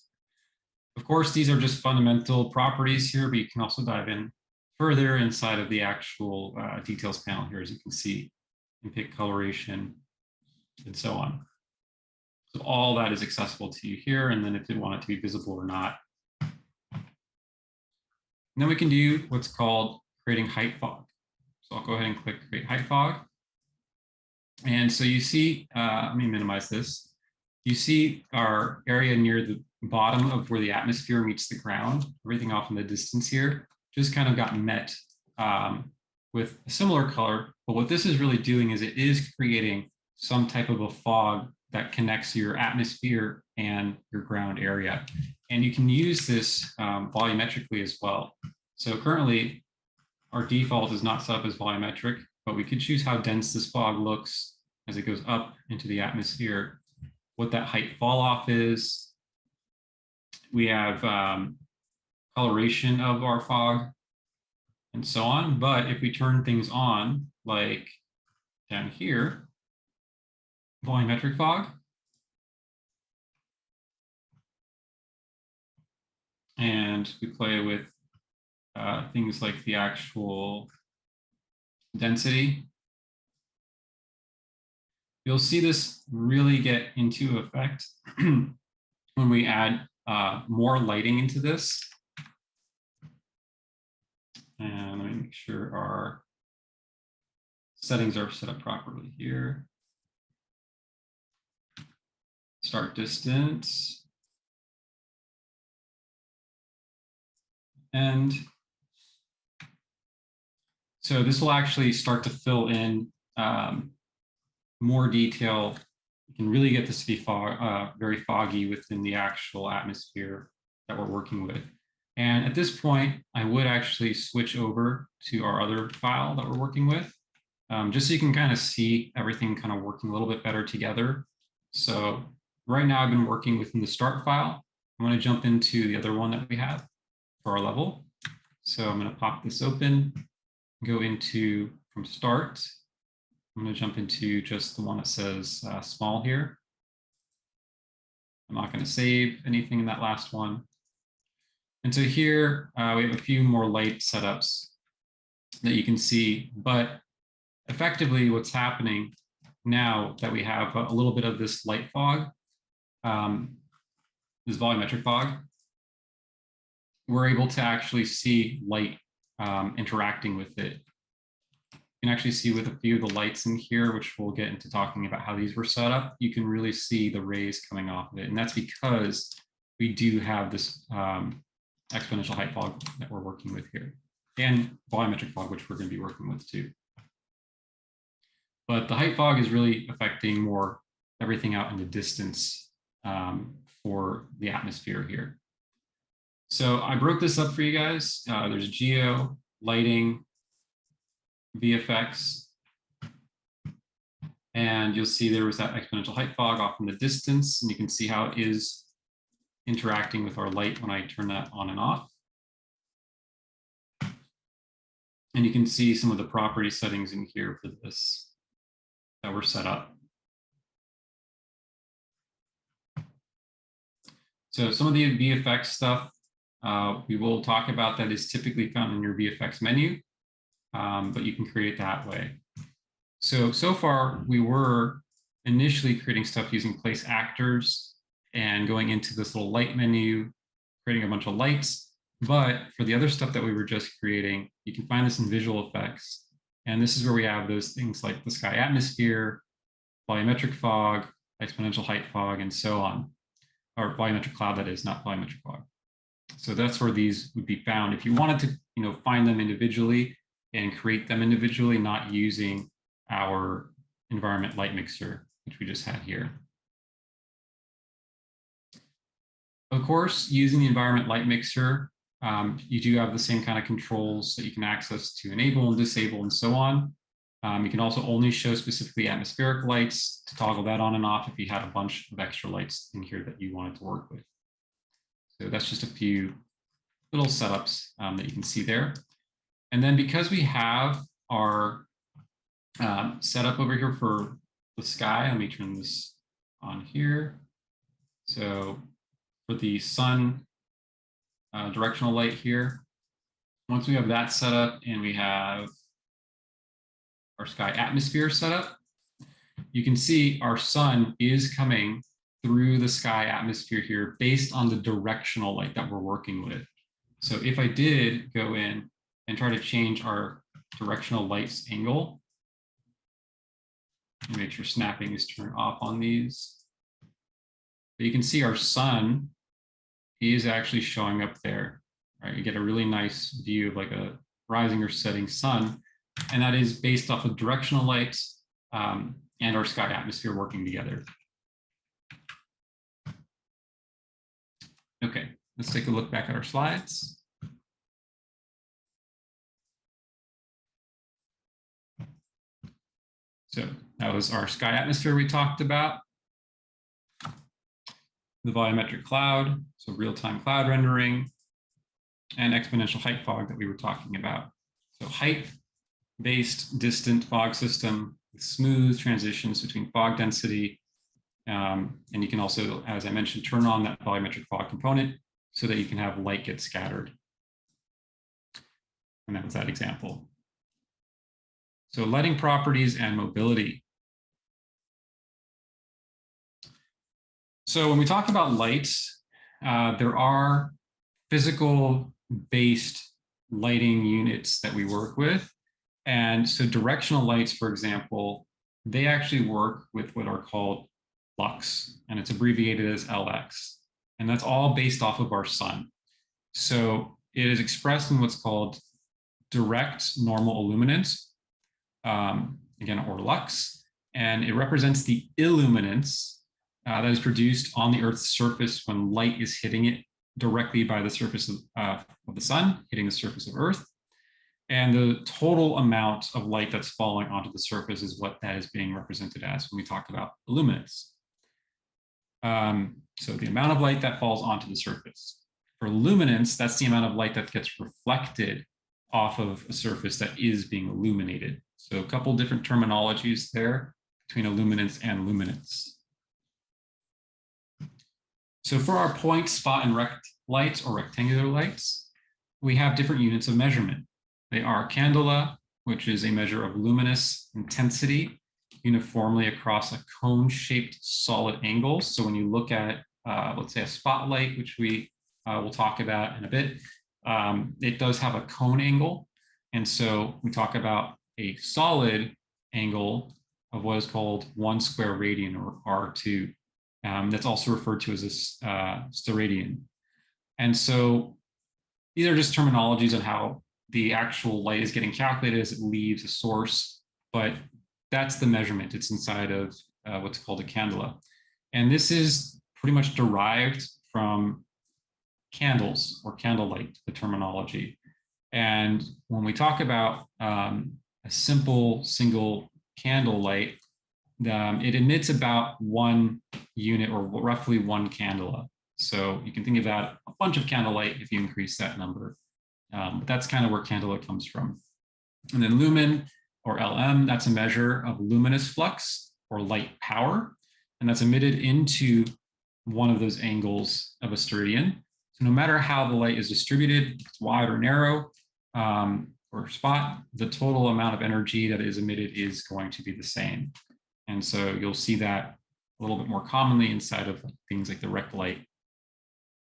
Speaker 1: Of course, these are just fundamental properties here, but you can also dive in further inside of the actual details panel here, as you can see, and pick coloration and so on. So all that is accessible to you here, and then if you want it to be visible or not. And then we can do what's called creating height fog. So I'll go ahead and click create height fog. And so you see, let me minimize this. You see our area near the bottom of where the atmosphere meets the ground, everything off in the distance here, just kind of got met with a similar color. But what this is really doing is it is creating some type of a fog that connects your atmosphere and your ground area. And you can use this volumetrically as well. So currently, our default is not set up as volumetric, but we could choose how dense this fog looks as it goes up into the atmosphere, what that height fall off is. We have coloration of our fog and so on. But if we turn things on, like down here, volumetric fog, and we play with things like the actual density, you'll see this really get into effect when we add more lighting into this. And let me make sure our settings are set up properly here. Start distance. And so this will actually start to fill in more detail. You can really get this to be very foggy within the actual atmosphere that we're working with. And at this point, I would actually switch over to our other file that we're working with, just so you can kind of see everything kind of working a little bit better together. So right now I've been working within the start file. I'm going to jump into the other one that we have for our level. So I'm going to pop this open, go into from start. I'm going to jump into just the one that says small here. I'm not going to save anything in that last one. And so here we have a few more light setups that you can see, but effectively what's happening now that we have a little bit of this light fog, this volumetric fog, we're able to actually see light interacting with it. You can actually see with a few of the lights in here, which we'll get into talking about how these were set up, you can really see the rays coming off of it. And that's because we do have this exponential height fog that we're working with here, and volumetric fog, which we're going to be working with too. But the height fog is really affecting more everything out in the distance for the atmosphere here. So I broke this up for you guys. There's geo, lighting, VFX, and you'll see there was that exponential height fog off in the distance, and you can see how it is interacting with our light when I turn that on and off. And you can see some of the property settings in here for this that were set up. So some of the VFX stuff we will talk about that is typically found in your VFX menu, but you can create it that way. So far we were initially creating stuff using place actors and going into this little light menu, creating a bunch of lights. But for the other stuff that we were just creating, you can find this in visual effects. And this is where we have those things like the sky atmosphere, volumetric fog, exponential height fog, and so on. Or volumetric cloud, that is, not volumetric fog. So that's where these would be found. If you wanted to, find them individually and create them individually, not using our environment light mixer, which we just had here. Of course, using the environment light mixer, you do have the same kind of controls that you can access to enable and disable and so on. You can also only show specifically atmospheric lights to toggle that on and off if you had a bunch of extra lights in here that you wanted to work with. So that's just a few little setups that you can see there. And then because we have our setup over here for the sky, let me turn this on here. So for the sun directional light here, once we have that set up and we have our sky atmosphere set up, you can see our sun is coming through the sky atmosphere here based on the directional light that we're working with. So if I did go in and try to change our directional light's angle, make sure snapping is turned off on these, but you can see our sun is actually showing up there, right? You get a really nice view of like a rising or setting sun, and that is based off of directional lights and our sky atmosphere working together. Okay, let's take a look back at our slides. So that was our sky atmosphere we talked about. The volumetric cloud, so real-time cloud rendering, and exponential height fog that we were talking about. So height-based distant fog system with smooth transitions between fog density. And you can also, as I mentioned, turn on that volumetric fog component so that you can have light get scattered. And that was that example. So lighting properties and mobility. So when we talk about lights, there are physical based lighting units that we work with. And so directional lights, for example, they actually work with what are called lux, and it's abbreviated as LX. And that's all based off of our sun. So it is expressed in what's called direct normal illuminance, again, or lux, and it represents the illuminance that is produced on the Earth's surface when light is hitting it directly by the surface of the sun, hitting the surface of Earth. And the total amount of light that's falling onto the surface is what that is being represented as when we talk about illuminance. So the amount of light that falls onto the surface. For luminance, that's the amount of light that gets reflected off of a surface that is being illuminated. So a couple different terminologies there between illuminance and luminance. So for our point, spot, and rect lights or rectangular lights, we have different units of measurement. They are candela, which is a measure of luminous intensity uniformly across a cone-shaped solid angle. So when you look at, let's say, a spotlight, which we will talk about in a bit, it does have a cone angle. And so we talk about a solid angle of what is called 1 square radian, or R2. That's also referred to as a steradian. And so these are just terminologies on how the actual light is getting calculated as it leaves a source, but that's the measurement. It's inside of what's called a candela. And this is pretty much derived from candles or candlelight, the terminology. And when we talk about a simple single candle light, it emits about 1 unit or roughly 1 candela. So you can think of that a bunch of candlelight if you increase that number. But that's kind of where candela comes from. And then lumen or LM, that's a measure of luminous flux or light power. And that's emitted into one of those angles of a steradian. So no matter how the light is distributed, it's wide or narrow or spot, the total amount of energy that is emitted is going to be the same. And so you'll see that a little bit more commonly inside of things like the rect light.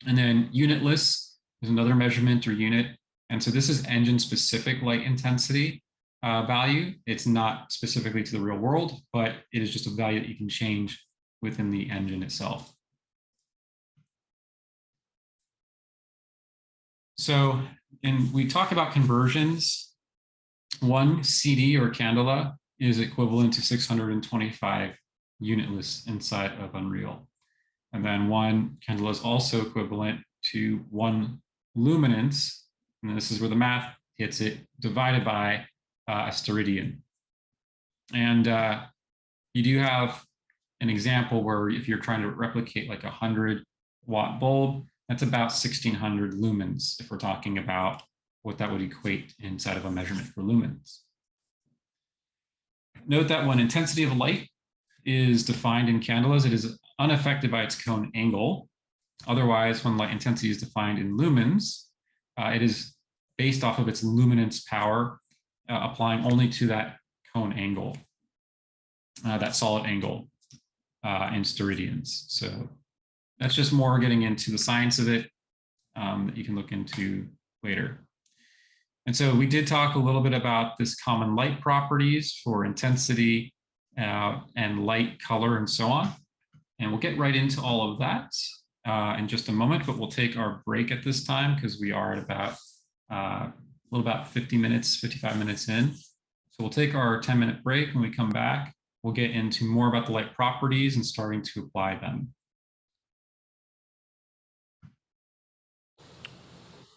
Speaker 1: And then unitless is another measurement or unit. And so this is engine specific light intensity value. It's not specifically to the real world, but it is just a value that you can change within the engine itself. So, and we talk about conversions. 1 CD or candela is equivalent to 625 unitless inside of Unreal. And then 1 candela is also equivalent to 1 luminance, and this is where the math hits it, divided by a steradian. And you do have an example where if you're trying to replicate like a 100-watt bulb, that's about 1600 lumens if we're talking about what that would equate inside of a measurement for lumens. Note that when intensity of light is defined in candelas, it is unaffected by its cone angle. Otherwise, when light intensity is defined in lumens, it is based off of its luminance power, applying only to that cone angle, that solid angle in steradians. So that's just more getting into the science of it that you can look into later. And so we did talk a little bit about this common light properties for intensity and light, color, and so on. And we'll get right into all of that in just a moment, but we'll take our break at this time because we are at about a little about 55 minutes in. So we'll take our 10-minute break. When we come back, we'll get into more about the light properties and starting to apply them.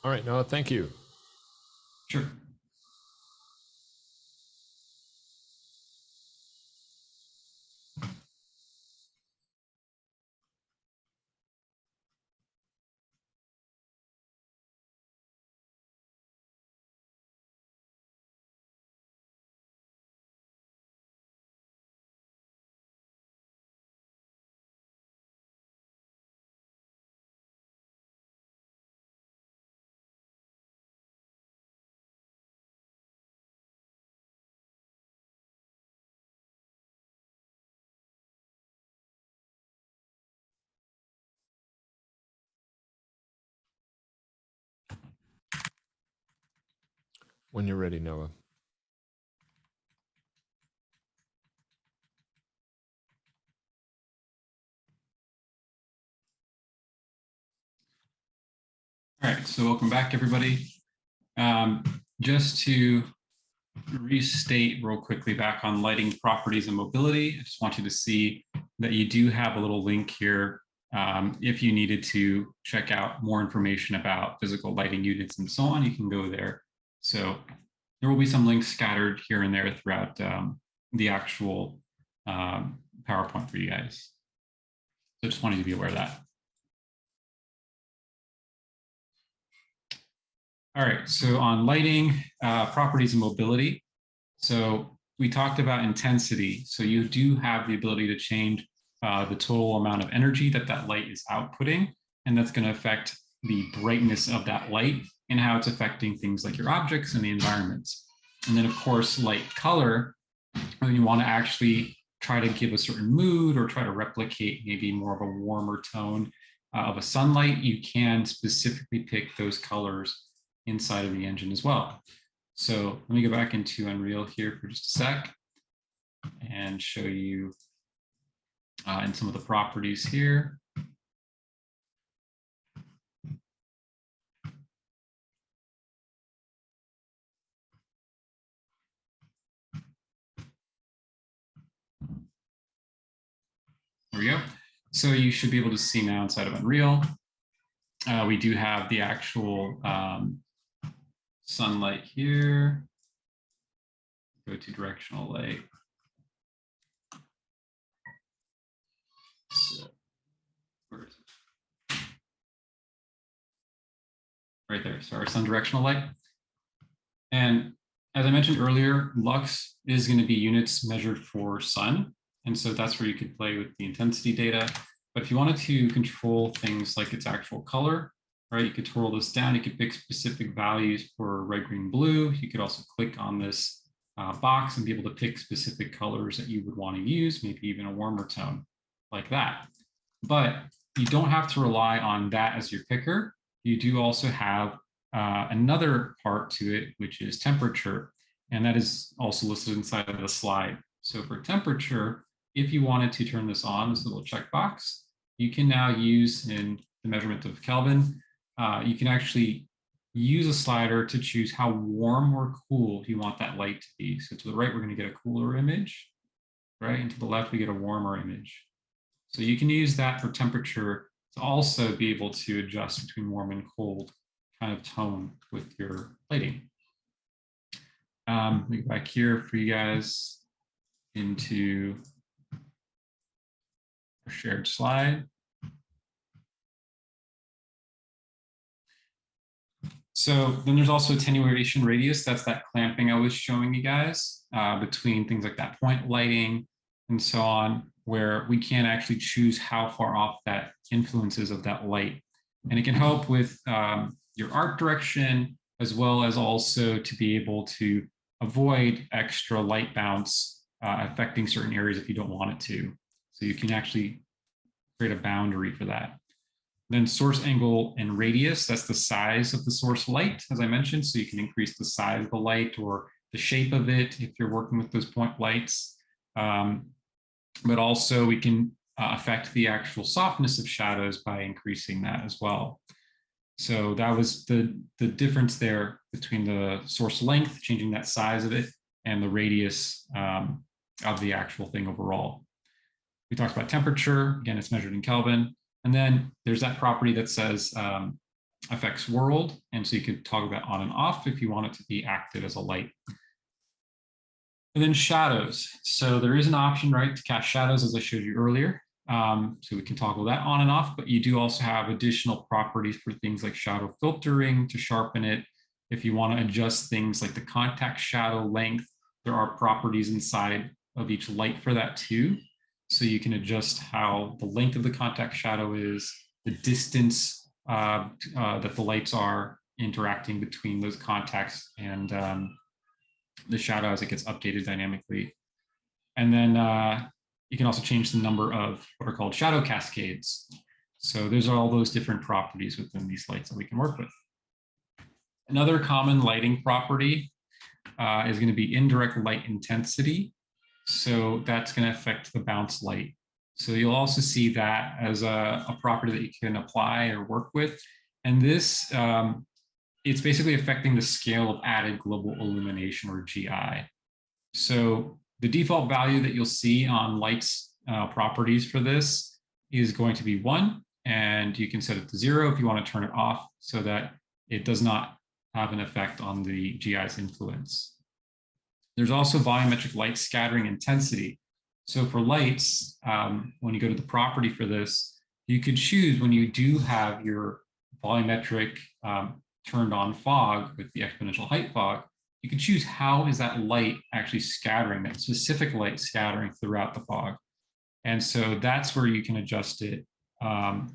Speaker 3: All right, Noah, thank you.
Speaker 1: Sure.
Speaker 3: When you're ready, Noah.
Speaker 1: All right, so welcome back, everybody. Just to restate real quickly back on lighting properties and mobility, I just want you to see that you do have a little link here if you needed to check out more information about physical lighting units and so on, you can go there. So there will be some links scattered here and there throughout the actual PowerPoint for you guys. So just wanted you to be aware of that. All right, so on lighting, properties and mobility. So we talked about intensity. So you do have the ability to change the total amount of energy that that light is outputting, and that's going to affect the brightness of that light and how it's affecting things like your objects and the environment. And then of course, light color, when you want to actually try to give a certain mood or try to replicate maybe more of a warmer tone of a sunlight, you can specifically pick those colors inside of the engine as well. So let me go back into Unreal here for just a sec and show you in some of the properties here. There we go. So you should be able to see now inside of Unreal we do have the actual sunlight here. Go to directional light. So, where is it? Right there. So our sun directional light. And as I mentioned earlier, lux is going to be units measured for sun. And so that's where you could play with the intensity data. But if you wanted to control things like its actual color, right, you could twirl this down. You could pick specific values for red, green, blue. You could also click on this box and be able to pick specific colors that you would want to use, maybe even a warmer tone like that. But you don't have to rely on that as your picker. You do also have another part to it, which is temperature. And that is also listed inside of the slide. So for temperature, if you wanted to turn this on, this little checkbox, you can now use in the measurement of Kelvin, you can actually use a slider to choose how warm or cool you want that light to be. So to the right, we're going to get a cooler image, right? And to the left, we get a warmer image. So you can use that for temperature to also be able to adjust between warm and cold kind of tone with your lighting. Let me go back here for you guys into a shared slide. So then there's also attenuation radius. That's that clamping I was showing you guys between things like that point lighting and so on, where we can actually choose how far off that influences of that light. And it can help with your art direction, as well as also to be able to avoid extra light bounce affecting certain areas if you don't want it to. So you can actually create a boundary for that. Then source angle and radius, that's the size of the source light, as I mentioned. So you can increase the size of the light or the shape of it if you're working with those point lights. But also we can affect the actual softness of shadows by increasing that as well. So that was the difference there between the source length, changing that size of it, and the radius of the actual thing overall. We talked about temperature. Again, it's measured in Kelvin. And then there's that property that says affects world. And so you could toggle that on and off if you want it to be active as a light. And then shadows. So there is an option, right, to cast shadows, as I showed you earlier. So we can toggle that on and off, but you do also have additional properties for things like shadow filtering to sharpen it. If you want to adjust things like the contact shadow length, there are properties inside of each light for that too. So you can adjust how the length of the contact shadow is, the distance that the lights are interacting between those contacts and the shadow as it gets updated dynamically. And then you can also change the number of what are called shadow cascades. So those are all those different properties within these lights that we can work with. Another common lighting property is going to be indirect light intensity. So that's going to affect the bounce light. So you'll also see that as a property that you can apply or work with. And this, it's basically affecting the scale of added global illumination, or GI. So the default value that you'll see on lights properties for this is going to be 1, and you can set it to 0 if you want to turn it off so that it does not have an effect on the GI's influence. There's also volumetric light scattering intensity. So for lights, when you go to the property for this, you could choose when you do have your volumetric turned on fog with the exponential height fog, you can choose how is that light actually scattering, that specific light scattering throughout the fog. And so that's where you can adjust it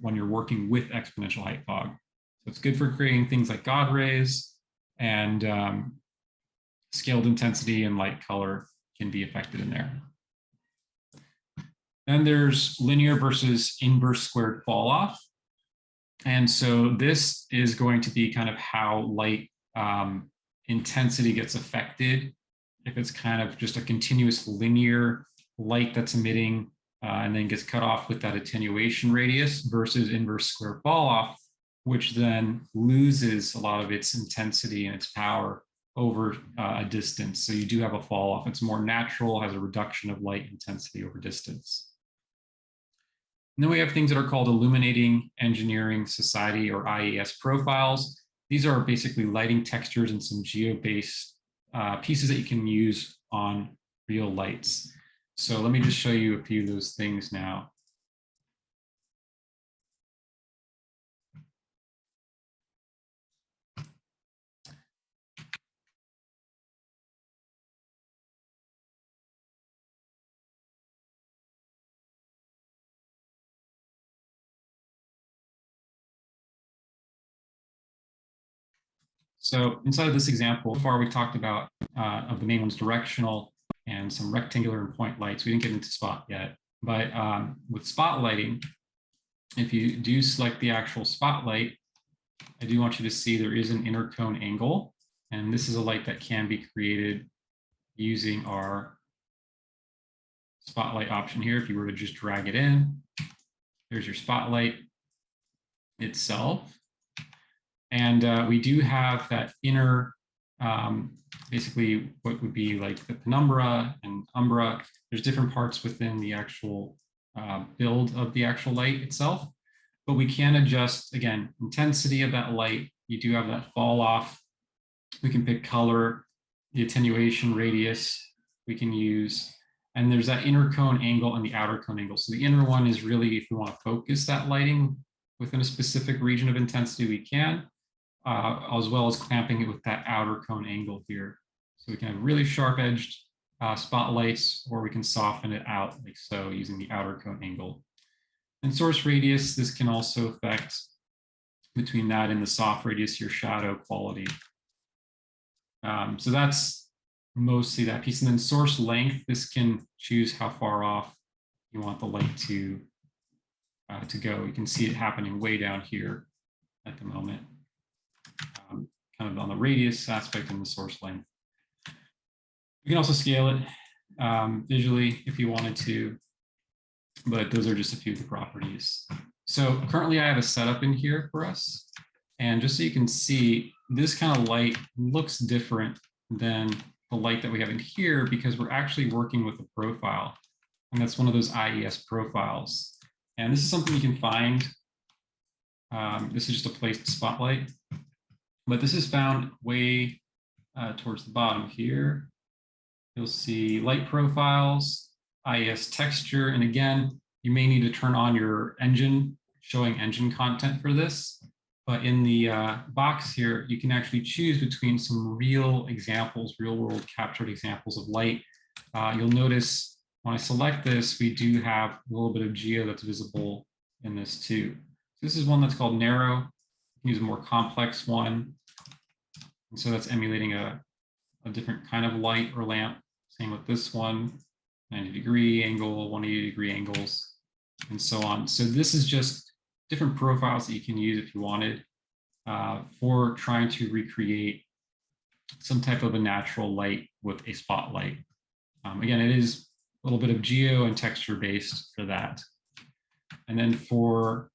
Speaker 1: when you're working with exponential height fog. So it's good for creating things like God rays, and scaled intensity and light color can be affected in there. Then there's linear versus inverse squared fall off. And so this is going to be kind of how light intensity gets affected. If it's kind of just a continuous linear light that's emitting and then gets cut off with that attenuation radius, versus inverse square fall off, which then loses a lot of its intensity and its power over a distance. So you do have a fall off. It's more natural, has a reduction of light intensity over distance. And then we have things that are called Illuminating Engineering Society or IES profiles. These are basically lighting textures and some geo-based pieces that you can use on real lights. So let me just show you a few of those things now. So inside of this example, so far we talked about of the main ones, directional and some rectangular and point lights. We didn't get into spot yet, but with spotlighting, if you do select the actual spotlight, I do want you to see there is an inner cone angle, and this is a light that can be created using our spotlight option here. If you were to just drag it in, there's your spotlight itself. And we do have that inner, basically what would be like the penumbra and umbra. There's different parts within the actual build of the actual light itself, but we can adjust, again, intensity of that light. You do have that fall off. We can pick color, the attenuation radius we can use, and there's that inner cone angle and the outer cone angle. So the inner one is really, if we want to focus that lighting within a specific region of intensity, we can. As well as clamping it with that outer cone angle here. So we can have really sharp edged spotlights, or we can soften it out like so using the outer cone angle. And source radius, this can also affect between that and the soft radius, your shadow quality. So that's mostly that piece. And then source length, this can choose how far off you want the light to go. You can see it happening way down here at the moment. Kind of on the radius aspect and the source length. You can also scale it visually if you wanted to, but those are just a few of the properties. So currently I have a setup in here for us. And just so you can see, this kind of light looks different than the light that we have in here because we're actually working with a profile. And that's one of those IES profiles. And this is something you can find. This is just a placed spotlight. But this is found way towards the bottom here. You'll see light profiles, IES texture, and again, you may need to turn on your engine, showing engine content for this. But in the box here, you can actually choose between some real examples, real world captured examples of light. You'll notice when I select this, we do have a little bit of geo that's visible in this too. This is one that's called narrow. You can use a more complex one. And so that's emulating a different kind of light or lamp. Same with this one, 90-degree angle, 180-degree angles, and so on. So this is just different profiles that you can use if you wanted for trying to recreate some type of a natural light with a spotlight. Again, it is a little bit of geo and texture based for that. And then for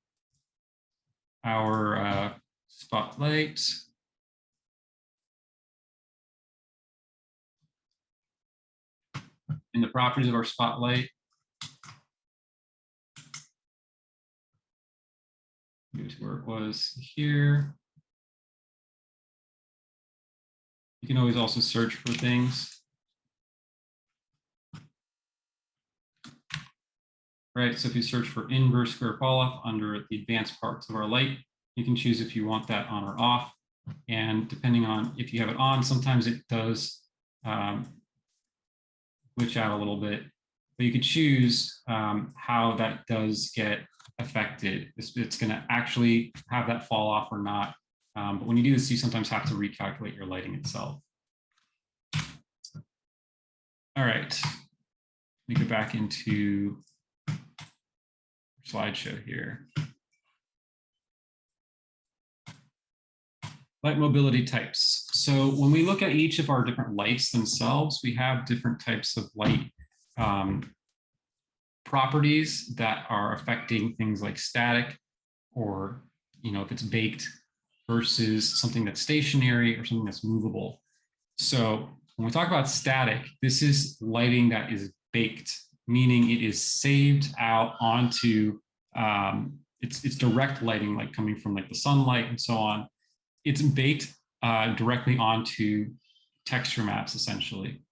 Speaker 1: our spotlight, in the properties of our spotlight, go to where it was here. You can always also search for things. Right, so if you search for inverse square fall off under the advanced parts of our light, you can choose if you want that on or off. And depending on if you have it on, sometimes it does glitch out a little bit, but you could choose how that does get affected. It's going to actually have that fall off or not. But when you do this, you sometimes have to recalculate your lighting itself. All right, let me go back into slideshow here. Light mobility types. So when we look at each of our different lights themselves, we have different types of light properties that are affecting things like static, or if it's baked versus something that's stationary or something that's movable. So when we talk about static, this is lighting that is baked, meaning it is saved out onto it's direct lighting, like coming from like the sunlight and so on. It's baked directly onto texture maps essentially,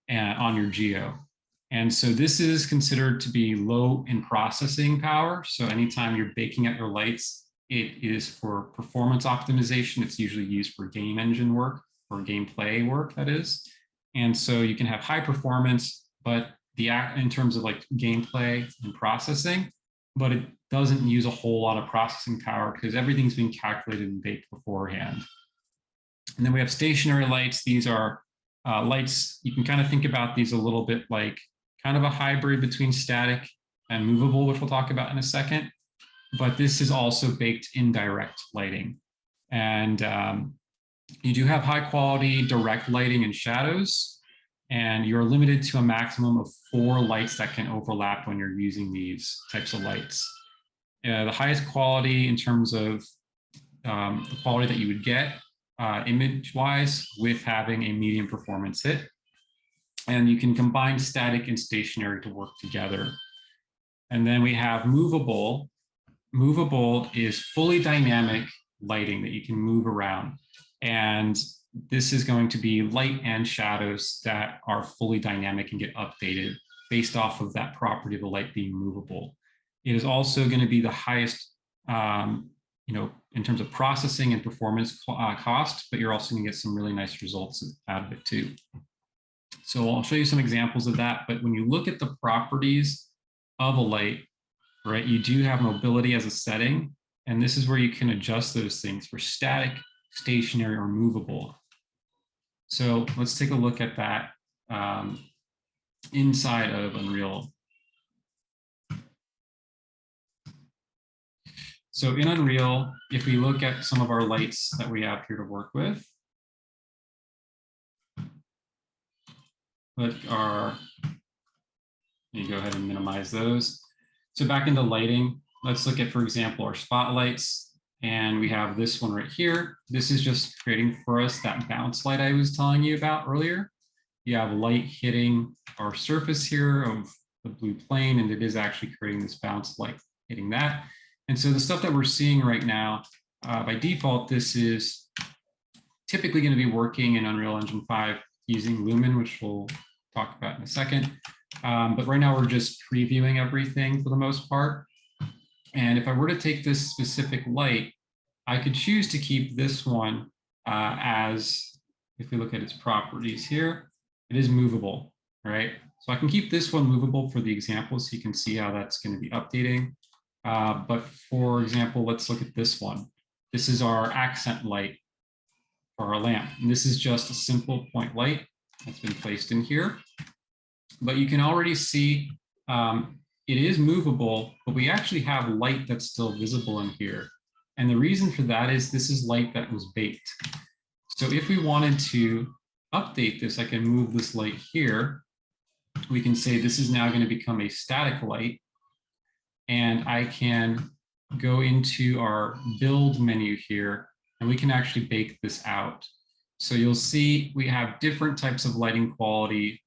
Speaker 1: and on your geo. And so this is considered to be low in processing power. So anytime you're baking out your lights, it is for performance optimization. It's usually used for game engine work or gameplay work, that is. And so you can have high performance, but in terms of like gameplay and processing, but it doesn't use a whole lot of processing power because everything's been calculated and baked beforehand. And then we have stationary lights. These are lights, you can kind of think about these a little bit like kind of a hybrid between static and movable, which we'll talk about in a second. But this is also baked in direct lighting. And you do have high quality direct lighting and shadows, and you're limited to a maximum of 4 lights that can overlap when you're using these types of lights. The highest quality in terms of the quality that you would get image-wise with having a medium performance hit. And you can combine static and stationary to work together. And then we have movable. Movable is fully dynamic lighting that you can move around. And this is going to be light and shadows that are fully dynamic and get updated based off of that property of the light being movable. It is also going to be the highest, in terms of processing and performance cost, but you're also going to get some really nice results out of it too. So I'll show you some examples of that. But when you look at the properties of a light, right, you do have mobility as a setting. And this is where you can adjust those things for static, stationary, or movable. So let's take a look at that inside of Unreal. So in Unreal, if we look at some of our lights that we have here to work with, let me go ahead and minimize those. So back into lighting, let's look at, for example, our spotlights. And we have this one right here. This is just creating for us that bounce light I was telling you about earlier. You have light hitting our surface here of the blue plane, and it is actually creating this bounce light hitting that. And so the stuff that we're seeing right now, by default, this is typically going to be working in Unreal Engine 5 using Lumen, which we'll talk about in a second. But right now we're just previewing everything for the most part. And if I were to take this specific light, I could choose to keep this one as, if we look at its properties here, it is movable, right? So I can keep this one movable for the example so you can see how that's going to be updating. But for example, let's look at this one. This is our accent light for our lamp. And this is just a simple point light that's been placed in here. But you can already see it is movable, but we actually have light that's still visible in here. And the reason for that is this is light that was baked. So if we wanted to update this, I can move this light here. We can say this is now going to become a static light. And I can go into our build menu here, and we can actually bake this out. So you'll see we have different types of lighting quality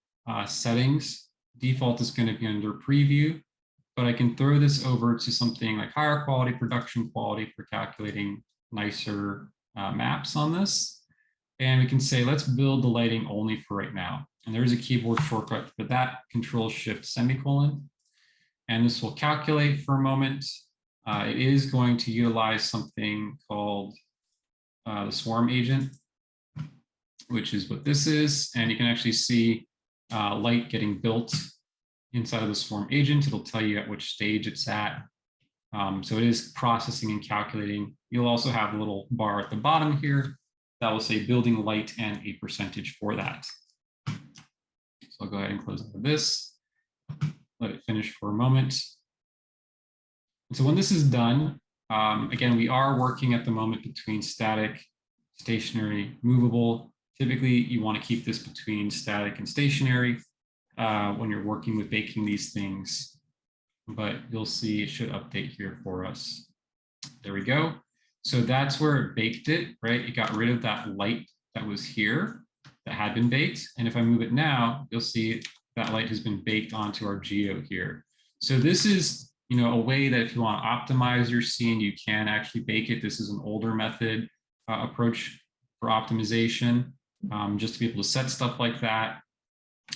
Speaker 1: settings. Default is going to be under preview, but I can throw this over to something like higher quality, production quality for calculating nicer maps on this. And we can say, let's build the lighting only for right now. And there's a keyboard shortcut for that, Control-Shift-, and this will calculate for a moment. It is going to utilize something called the Swarm agent, which is what this is. And you can actually see light getting built inside of the Swarm agent. It'll tell you at which stage it's at. So it is processing and calculating. You'll also have a little bar at the bottom here that will say building light and a percentage for that. So I'll go ahead and close out of this, let it finish for a moment. And so when this is done, again, we are working at the moment between static, stationary, movable. Typically, you want to keep this between static and stationary when you're working with baking these things. But you'll see it should update here for us. There we go. So that's where it baked it, right? It got rid of that light that was here that had been baked. And if I move it now, you'll see that light has been baked onto our geo here. So this is a way that if you want to optimize your scene, you can actually bake it. This is an older method approach for optimization, just to be able to set stuff like that.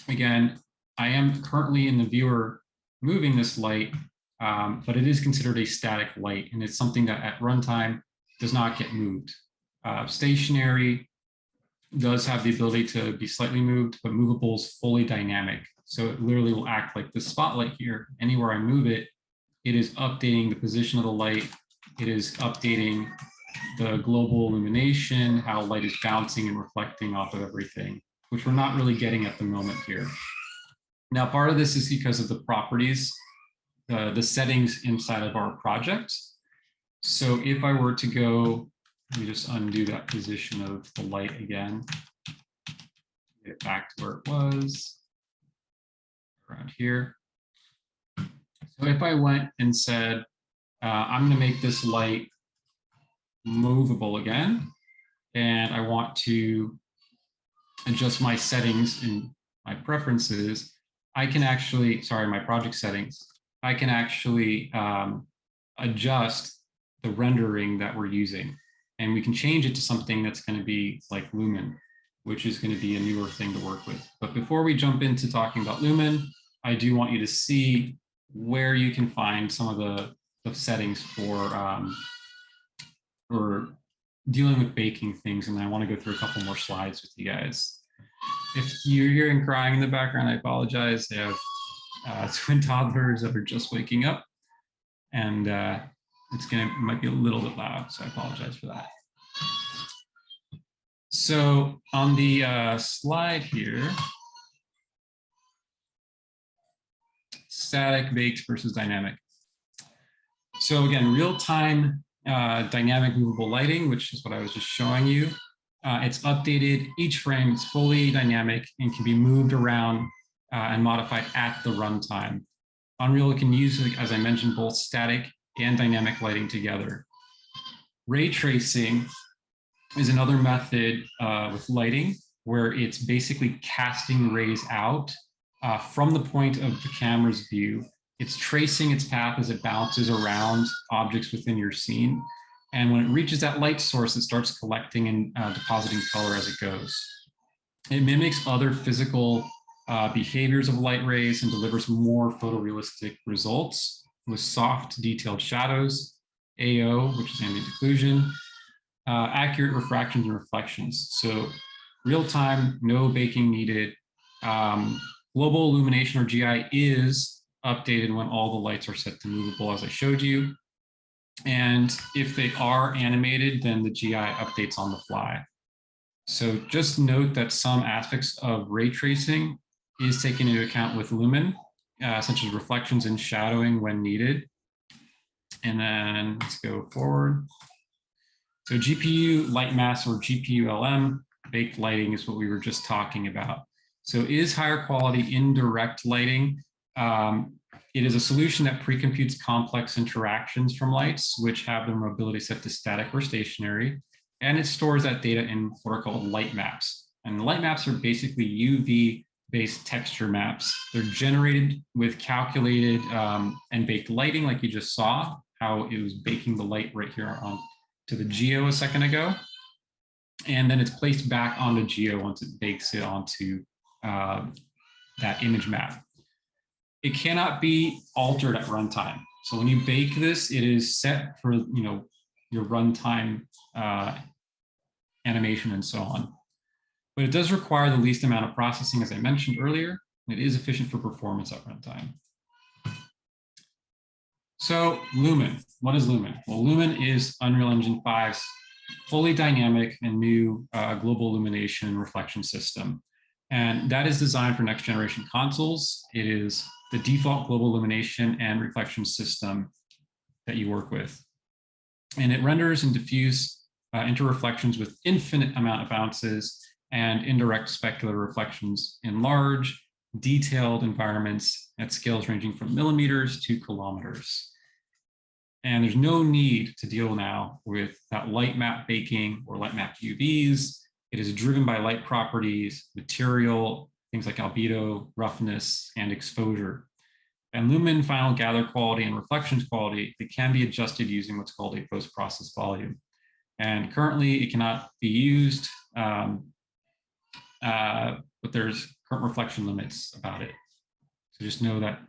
Speaker 1: Again, I am currently in the viewer moving this light, but it is considered a static light, and it's something that at runtime does not get moved. Stationary does have the ability to be slightly moved, but movable is fully dynamic. So it literally will act like the spotlight here. Anywhere I move it, it is updating the position of the light. It is updating the global illumination, how light is bouncing and reflecting off of everything, which we're not really getting at the moment here. Now, part of this is because of the properties, the settings inside of our project. So if I were to go, let me just undo that position of the light again, get it back to where it was, around here. So if I went and said, I'm going to make this light movable again, and I want to adjust my settings in my preferences, I can actually, sorry, my project settings, I can actually adjust the rendering that we're using. And we can change it to something that's going to be like Lumen, which is going to be a newer thing to work with. But before we jump into talking about Lumen, I do want you to see where you can find some of the settings for dealing with baking things. And I want to go through a couple more slides with you guys. If you're hearing crying in the background, I apologize. They have twin toddlers that are just waking up, and it might be a little bit loud, so I apologize for that. So on the slide here, static, baked versus dynamic. So again, real-time dynamic movable lighting, which is what I was just showing you. It's updated each frame. It's fully dynamic and can be moved around and modified at the runtime. Unreal can use, as I mentioned, both static and dynamic lighting together. Ray tracing is another method with lighting where it's basically casting rays out from the point of the camera's view. It's tracing its path as it bounces around objects within your scene. And when it reaches that light source, it starts collecting and depositing color as it goes. It mimics other physical behaviors of light rays and delivers more photorealistic results with soft, detailed shadows, AO, which is ambient occlusion, accurate refractions and reflections. So real time, no baking needed. Global illumination, or GI, is updated when all the lights are set to movable, as I showed you. And if they are animated, then the GI updates on the fly. So just note that some aspects of ray tracing is taken into account with Lumen, such as reflections and shadowing when needed. And then let's go forward. So GPU light mask, or GPU-LM, baked lighting is what we were just talking about. So is higher quality indirect lighting. It is a solution that pre-computes complex interactions from lights, which have their mobility set to static or stationary, and it stores that data in what are called light maps. And light maps are basically UV-based texture maps. They're generated with calculated and baked lighting, like you just saw, how it was baking the light right here on to the geo a second ago. And then it's placed back onto geo once it bakes it onto that image map. It cannot be altered at runtime. So when you bake this, it is set for your runtime animation and so on. But it does require the least amount of processing, as I mentioned earlier. And it is efficient for performance at runtime. So Lumen, what is Lumen? Well, Lumen is Unreal Engine 5's fully dynamic and new global illumination and reflection system. And that is designed for next generation consoles. It is the default global illumination and reflection system that you work with. And it renders and diffuse interreflections with infinite amount of bounces and indirect specular reflections in large, detailed environments at scales ranging from millimeters to kilometers. And there's no need to deal now with that light map baking or light map UVs. It is driven by light properties, material, things like albedo, roughness, and exposure. And lumen, final gather quality, and reflections quality, they can be adjusted using what's called a post-process volume. And currently it cannot be used, but there's current reflection limits about it. So just know that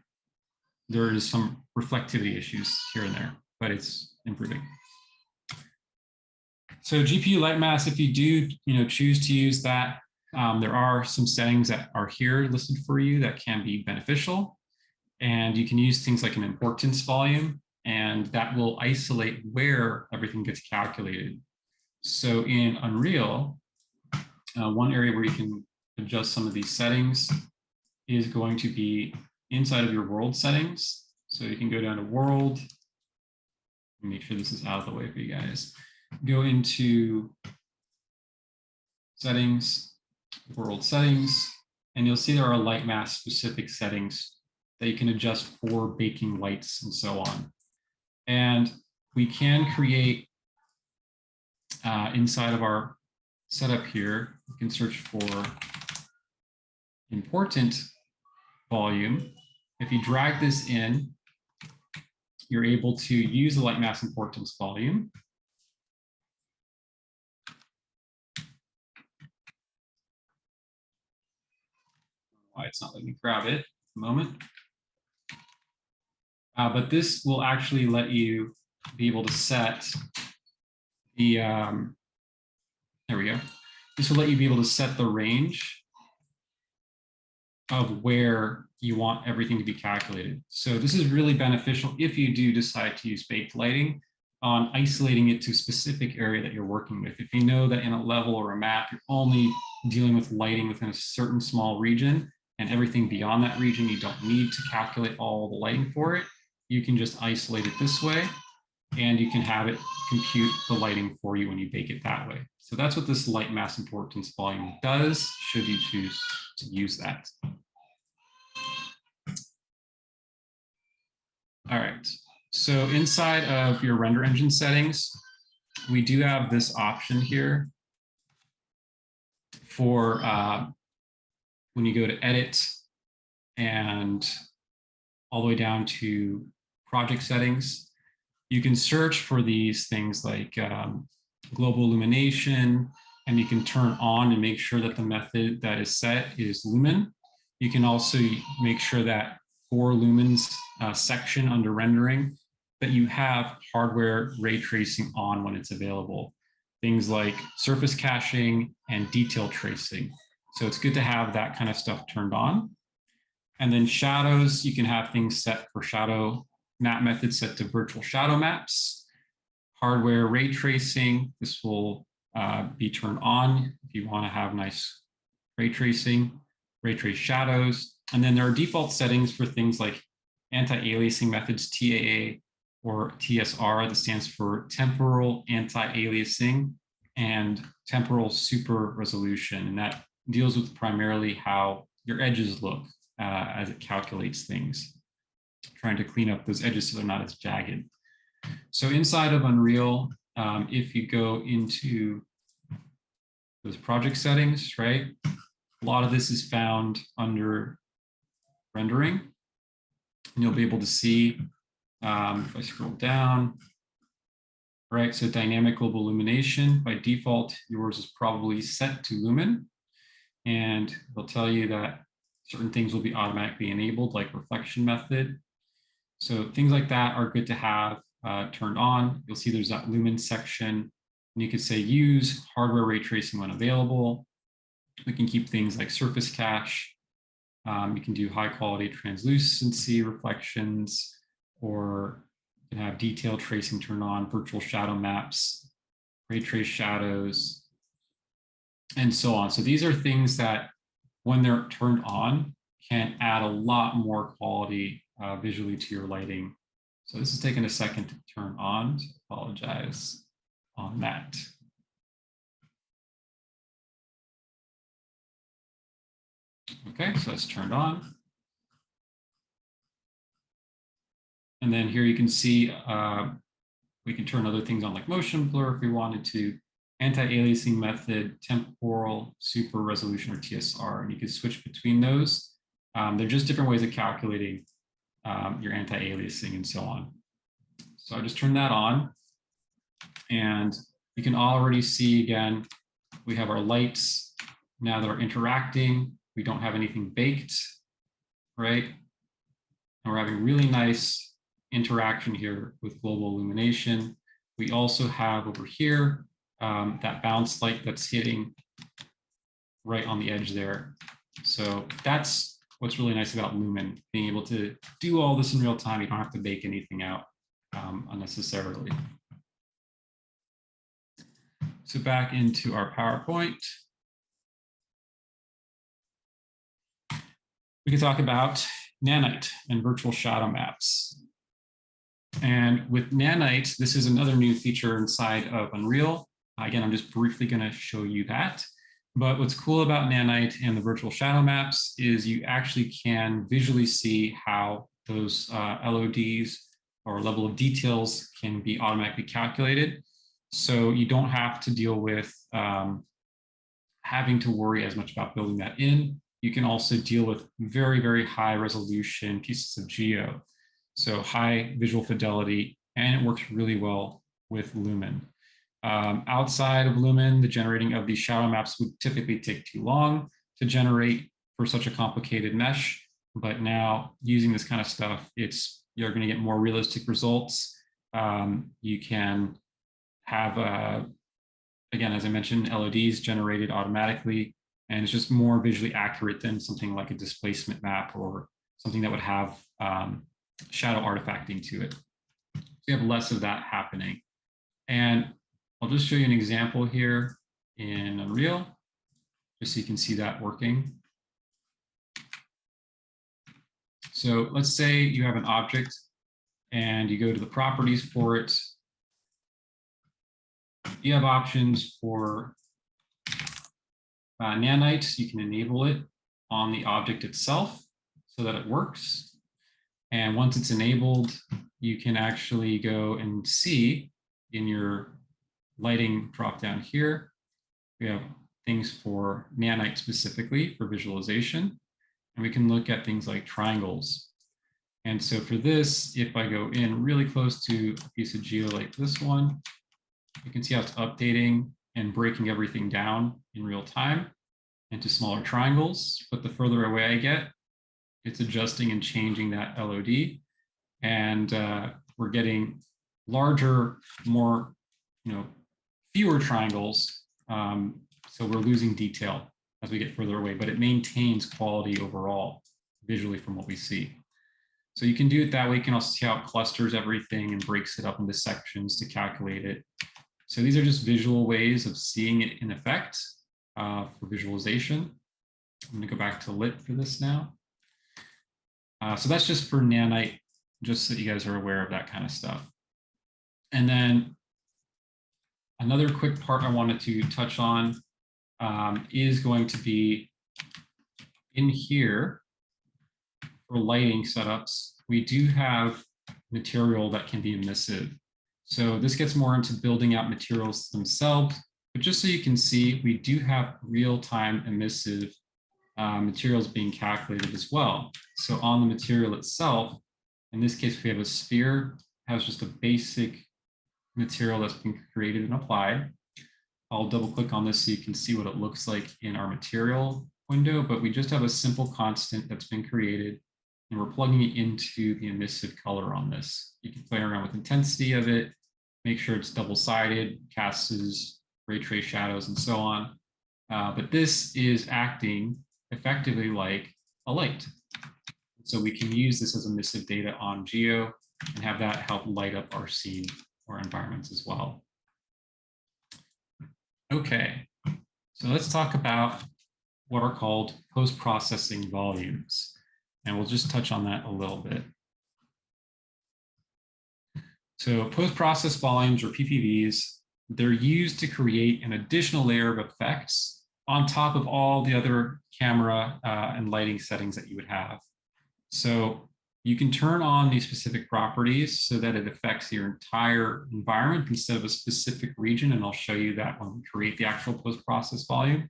Speaker 1: there is some reflectivity issues here and there, but it's improving. So GPU light mass, if you do choose to use that, there are some settings that are here listed for you that can be beneficial. And you can use things like an importance volume, and that will isolate where everything gets calculated. So in Unreal, one area where you can adjust some of these settings is going to be inside of your world settings. So you can go down to world, make sure this is out of the way for you guys. Go into settings, world settings, and you'll see there are light mass specific settings that you can adjust for baking lights and so on. And we can create inside of our setup here, you can search for important volume. If you drag this in, you're able to use the light mass importance volume. Why it's not letting me grab it at the moment. But this will actually let you be able to set the, there we go. This will let you be able to set the range of where you want everything to be calculated. So this is really beneficial if you do decide to use baked lighting on isolating it to a specific area that you're working with. If you know that in a level or a map, you're only dealing with lighting within a certain small region, and everything beyond that region, you don't need to calculate all the lighting for it. You can just isolate it this way, and you can have it compute the lighting for you when you bake it that way. So that's what this light mass importance volume does, should you choose to use that. All right, so inside of your render engine settings, we do have this option here for when you go to edit and all the way down to project settings, you can search for these things like global illumination, and you can turn on and make sure that the method that is set is lumen. You can also make sure that for lumens section under rendering, that you have hardware ray tracing on when it's available. Things like surface caching and detail tracing. So it's good to have that kind of stuff turned on. And then shadows, you can have things set for shadow map methods set to virtual shadow maps. Hardware ray tracing, this will be turned on if you want to have nice ray tracing, ray trace shadows. And then there are default settings for things like anti-aliasing methods, TAA or TSR, that stands for temporal anti-aliasing, and temporal super resolution. And that deals with primarily how your edges look as it calculates things, trying to clean up those edges so they're not as jagged. So inside of Unreal, if you go into those project settings, right, a lot of this is found under rendering. And you'll be able to see, if I scroll down, right, so dynamic global illumination, by default, yours is probably set to lumen. And they'll tell you that certain things will be automatically enabled, like reflection method. So things like that are good to have turned on. You'll see there's that lumen section, and you could say use hardware ray tracing when available. We can keep things like surface cache. You can do high quality translucency reflections, or you can have detail tracing turned on, virtual shadow maps, ray trace shadows, and so on. So these are things that when they're turned on can add a lot more quality visually to your lighting. So this is taking a second to turn on, so I apologize on that. Okay, so it's turned on. And then here you can see we can turn other things on like motion blur if we wanted to, anti-aliasing method, temporal super resolution, or TSR, and you can switch between those. They're just different ways of calculating your anti-aliasing and so on. So I just turn that on, and you can already see, again, we have our lights now that are interacting. We don't have anything baked, right? And we're having really nice interaction here with global illumination. We also have over here that bounce light that's hitting right on the edge there. So that's what's really nice about Lumen, being able to do all this in real time. You don't have to bake anything out unnecessarily. So back into our PowerPoint. We can talk about Nanite and virtual shadow maps. And with Nanite, this is another new feature inside of Unreal. Again, I'm just briefly going to show you that. But what's cool about Nanite and the virtual shadow maps is you actually can visually see how those LODs or level of details can be automatically calculated. So you don't have to deal with having to worry as much about building that in. You can also deal with very, very high resolution pieces of geo. So high visual fidelity, and it works really well with Lumen. Outside of Lumen, the generating of these shadow maps would typically take too long to generate for such a complicated mesh. But now using this kind of stuff, you're going to get more realistic results. You can have, again, as I mentioned, LODs generated automatically, and it's just more visually accurate than something like a displacement map or something that would have shadow artifacting to it. So you have less of that happening. And I'll just show you an example here in Unreal, just so you can see that working. So let's say you have an object and you go to the properties for it. You have options for Nanite. You can enable it on the object itself so that it works. And once it's enabled, you can actually go and see in your lighting drop down here, we have things for Nanite specifically for visualization. And we can look at things like triangles. And so for this, if I go in really close to a piece of geo like this one, you can see how it's updating and breaking everything down in real time into smaller triangles. But the further away I get, it's adjusting and changing that LOD. And we're getting larger, more, fewer triangles. So we're losing detail as we get further away, but it maintains quality overall visually from what we see. So you can do it that way. You can also see how it clusters everything and breaks it up into sections to calculate it. So these are just visual ways of seeing it in effect for visualization. I'm going to go back to lit for this now. So that's just for Nanite, just so you guys are aware of that kind of stuff. And then another quick part I wanted to touch on is going to be in here for lighting setups. We do have material that can be emissive. So this gets more into building out materials themselves, but just so you can see, we do have real-time emissive materials being calculated as well. So on the material itself, in this case, we have a sphere, has just a basic material that's been created and applied. I'll double click on this so you can see what it looks like in our material window, but we just have a simple constant that's been created and we're plugging it into the emissive color on this. You can play around with intensity of it, make sure it's double-sided, casts, ray trace shadows, and so on. But this is acting effectively like a light. So we can use this as emissive data on geo and have that help light up our scene or environments as well. Okay, so let's talk about what are called post-processing volumes. And we'll just touch on that a little bit. So post-process volumes, or PPVs, they're used to create an additional layer of effects on top of all the other camera and lighting settings that you would have. So you can turn on these specific properties so that it affects your entire environment instead of a specific region. And I'll show you that when we create the actual post-process volume.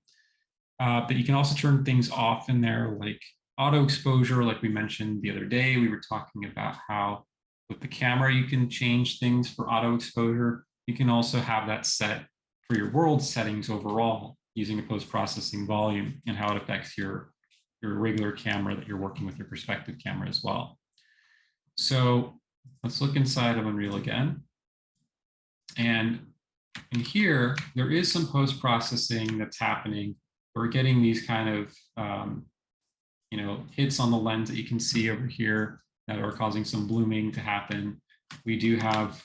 Speaker 1: But you can also turn things off in there, like Auto exposure, like we mentioned the other day, we were talking about how with the camera, you can change things for auto exposure. You can also have that set for your world settings overall using a post-processing volume and how it affects your regular camera that you're working with, your perspective camera as well. So let's look inside of Unreal again. And in here, there is some post-processing that's happening. We're getting these kind of hits on the lens that you can see over here that are causing some blooming to happen. We do have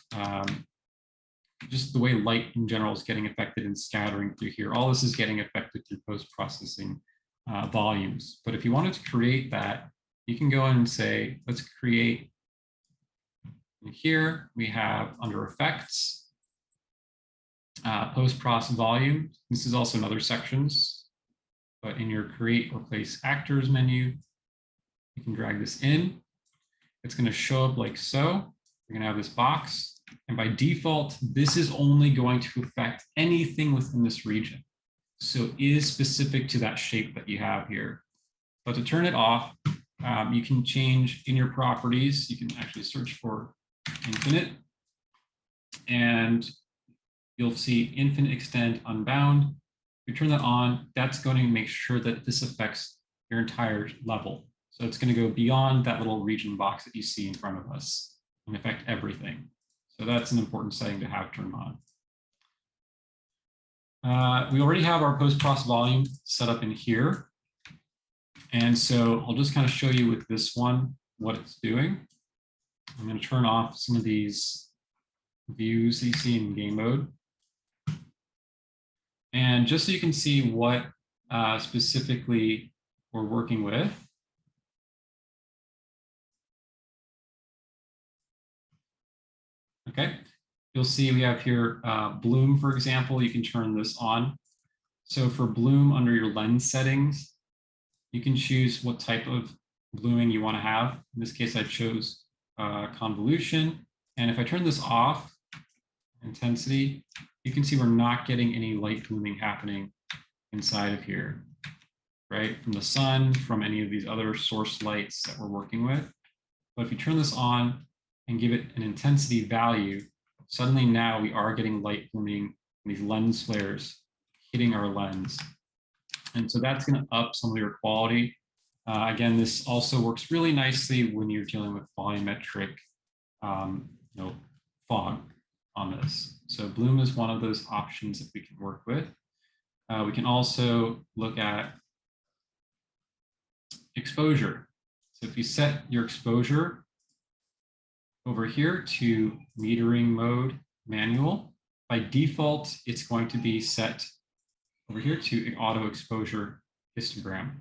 Speaker 1: just the way light in general is getting affected and scattering through here. All this is getting affected through post-processing volumes. But if you wanted to create that, you can go in and say, let's create. And here we have under effects, post-process volume. This is also in other sections, but in your create replace actors menu, you can drag this in. It's going to show up like so. You're going to have this box. And by default, this is only going to affect anything within this region. So it is specific to that shape that you have here. But to turn it off, you can change in your properties. You can actually search for infinite. And you'll see infinite extend unbound. If you turn that on, that's going to make sure that this affects your entire level. So it's going to go beyond that little region box that you see in front of us and affect everything. So that's an important setting to have turned on. We already have our post-process volume set up in here. And so I'll just kind of show you with this one what it's doing. I'm going to turn off some of these views that you see in game mode. And just so you can see what specifically we're working with. Okay, you'll see we have here bloom, for example. You can turn this on. So for bloom under your lens settings, you can choose what type of blooming you want to have. In this case, I chose convolution. And if I turn this off, intensity, you can see we're not getting any light blooming happening inside of here, right? From the sun, from any of these other source lights that we're working with. But if you turn this on and give it an intensity value, suddenly now we are getting light blooming and these lens flares hitting our lens. And so that's going to up some of your quality. Again, this also works really nicely when you're dealing with volumetric fog on this. So bloom is one of those options that we can work with. We can also look at exposure. So if you set your exposure over here to metering mode manual, by default, it's going to be set over here to an auto exposure histogram.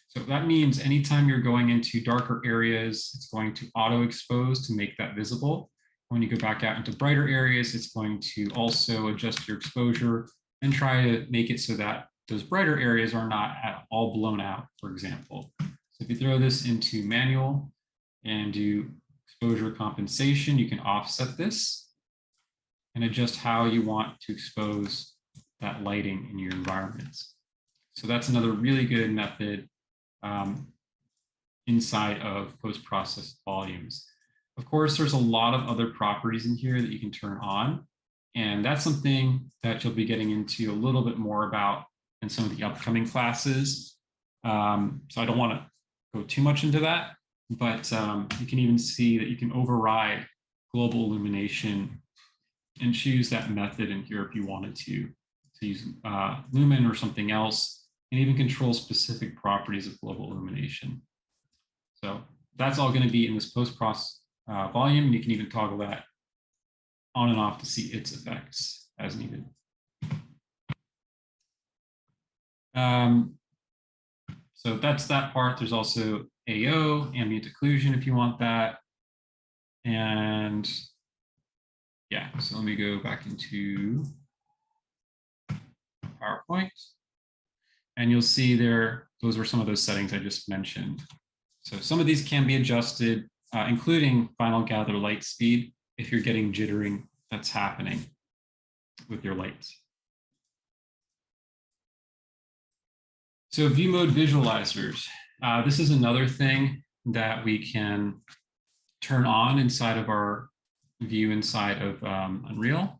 Speaker 1: So that means anytime you're going into darker areas, it's going to auto expose to make that visible. When you go back out into brighter areas, it's going to also adjust your exposure and try to make it so that those brighter areas are not at all blown out, for example. So if you throw this into manual and do exposure compensation, you can offset this and adjust how you want to expose that lighting in your environments. So that's another really good method inside of post-processed volumes. Of course, there's a lot of other properties in here that you can turn on, and that's something that you'll be getting into a little bit more about in some of the upcoming classes. So I don't want to go too much into that, but you can even see that you can override global illumination and choose that method in here if you wanted to use lumen or something else, and even control specific properties of global illumination. So that's all going to be in this post-process volume, and you can even toggle that on and off to see its effects as needed. So that's that part. There's also AO, ambient occlusion, if you want that. And yeah, so let me go back into PowerPoint. And you'll see there, those are some of those settings I just mentioned. So some of these can be adjusted, including final gather light speed, if you're getting jittering that's happening with your lights. So view mode visualizers. This is another thing that we can turn on inside of our view inside of Unreal.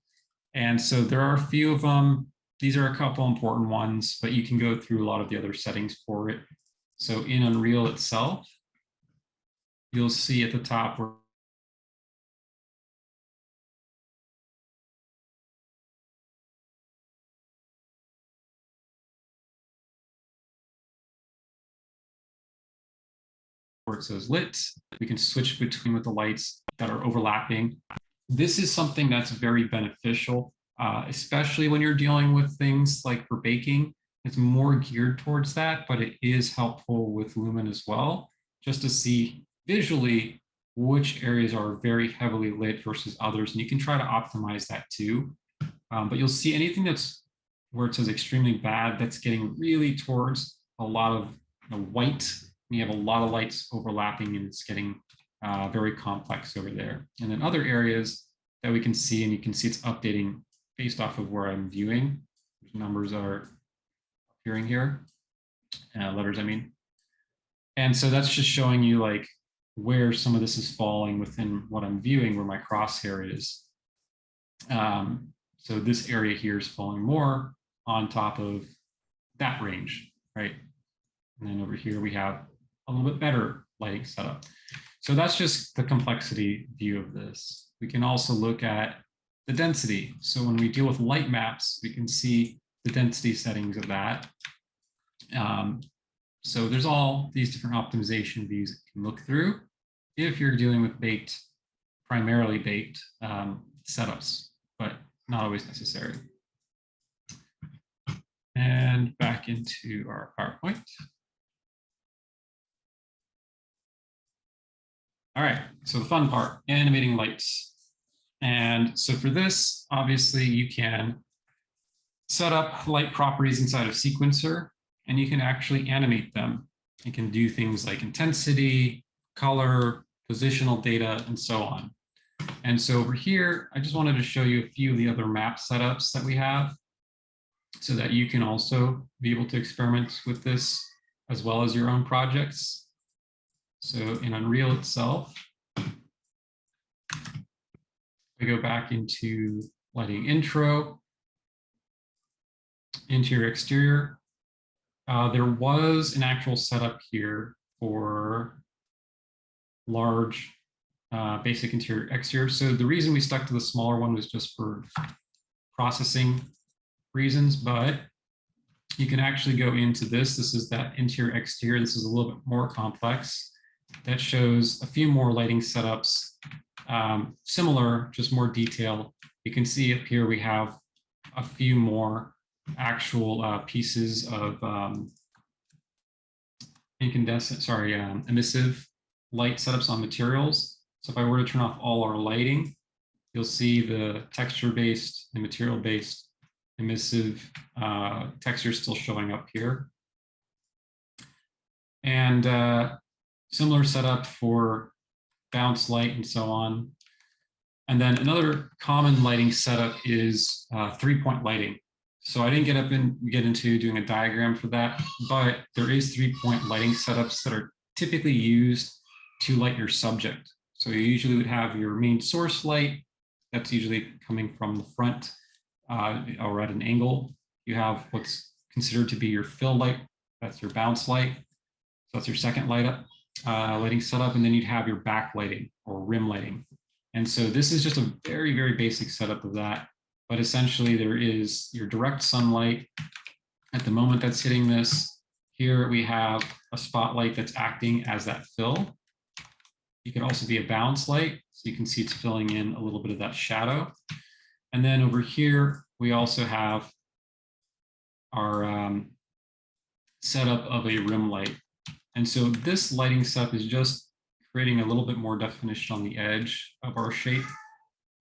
Speaker 1: And so there are a few of them. These are a couple important ones, but you can go through a lot of the other settings for it. So in Unreal itself, you'll see at the top where it says lit. We can switch between with the lights that are overlapping. This is something that's very beneficial, especially when you're dealing with things like for baking. It's more geared towards that, but it is helpful with Lumen as well, just to see visually which areas are very heavily lit versus others. And you can try to optimize that too. But you'll see anything that's where it says extremely bad, that's getting really towards a lot of white. You have a lot of lights overlapping and it's getting very complex over there. And then other areas that we can see, and you can see it's updating based off of where I'm viewing. These numbers are appearing here, letters, I mean. And so that's just showing you like where some of this is falling within what I'm viewing, where my crosshair is. So this area here is falling more on top of that range, right? And then over here we have a little bit better lighting setup. So that's just the complexity view of this. We can also look at the density. So when we deal with light maps, we can see the density settings of that. So there's all these different optimization views that you can look through if you're dealing with baked, primarily baked setups, but not always necessary. And back into our PowerPoint. All right, so the fun part, animating lights. And so for this, obviously you can set up light properties inside of Sequencer, and you can actually animate them. You can do things like intensity, color, positional data, and so on. And so over here, I just wanted to show you a few of the other map setups that we have so that you can also be able to experiment with this as well as your own projects. So in Unreal itself, we go back into lighting intro, interior exterior. There was an actual setup here for large basic interior exterior. So the reason we stuck to the smaller one was just for processing reasons, but you can actually go into this. This is that interior exterior. This is a little bit more complex. That shows a few more lighting setups, similar, just more detail. You can see up here we have a few more actual pieces of emissive light setups on materials. So if I were to turn off all our lighting, you'll see the texture-based and material-based emissive texture still showing up here. And similar setup for bounce light and so on. And then another common lighting setup is 3-point lighting. So I didn't get into doing a diagram for that, but there is 3-point lighting setups that are typically used to light your subject. So you usually would have your main source light that's usually coming from the front or at an angle. You have what's considered to be your fill light. That's your bounce light. So that's your second lighting setup. And then you'd have your backlighting or rim lighting. And so this is just a very, very basic setup of that. But essentially there is your direct sunlight at the moment that's hitting this. Here we have a spotlight that's acting as that fill. You could also be a bounce light. So you can see it's filling in a little bit of that shadow. And then over here, we also have our setup of a rim light. And so this lighting setup is just creating a little bit more definition on the edge of our shape.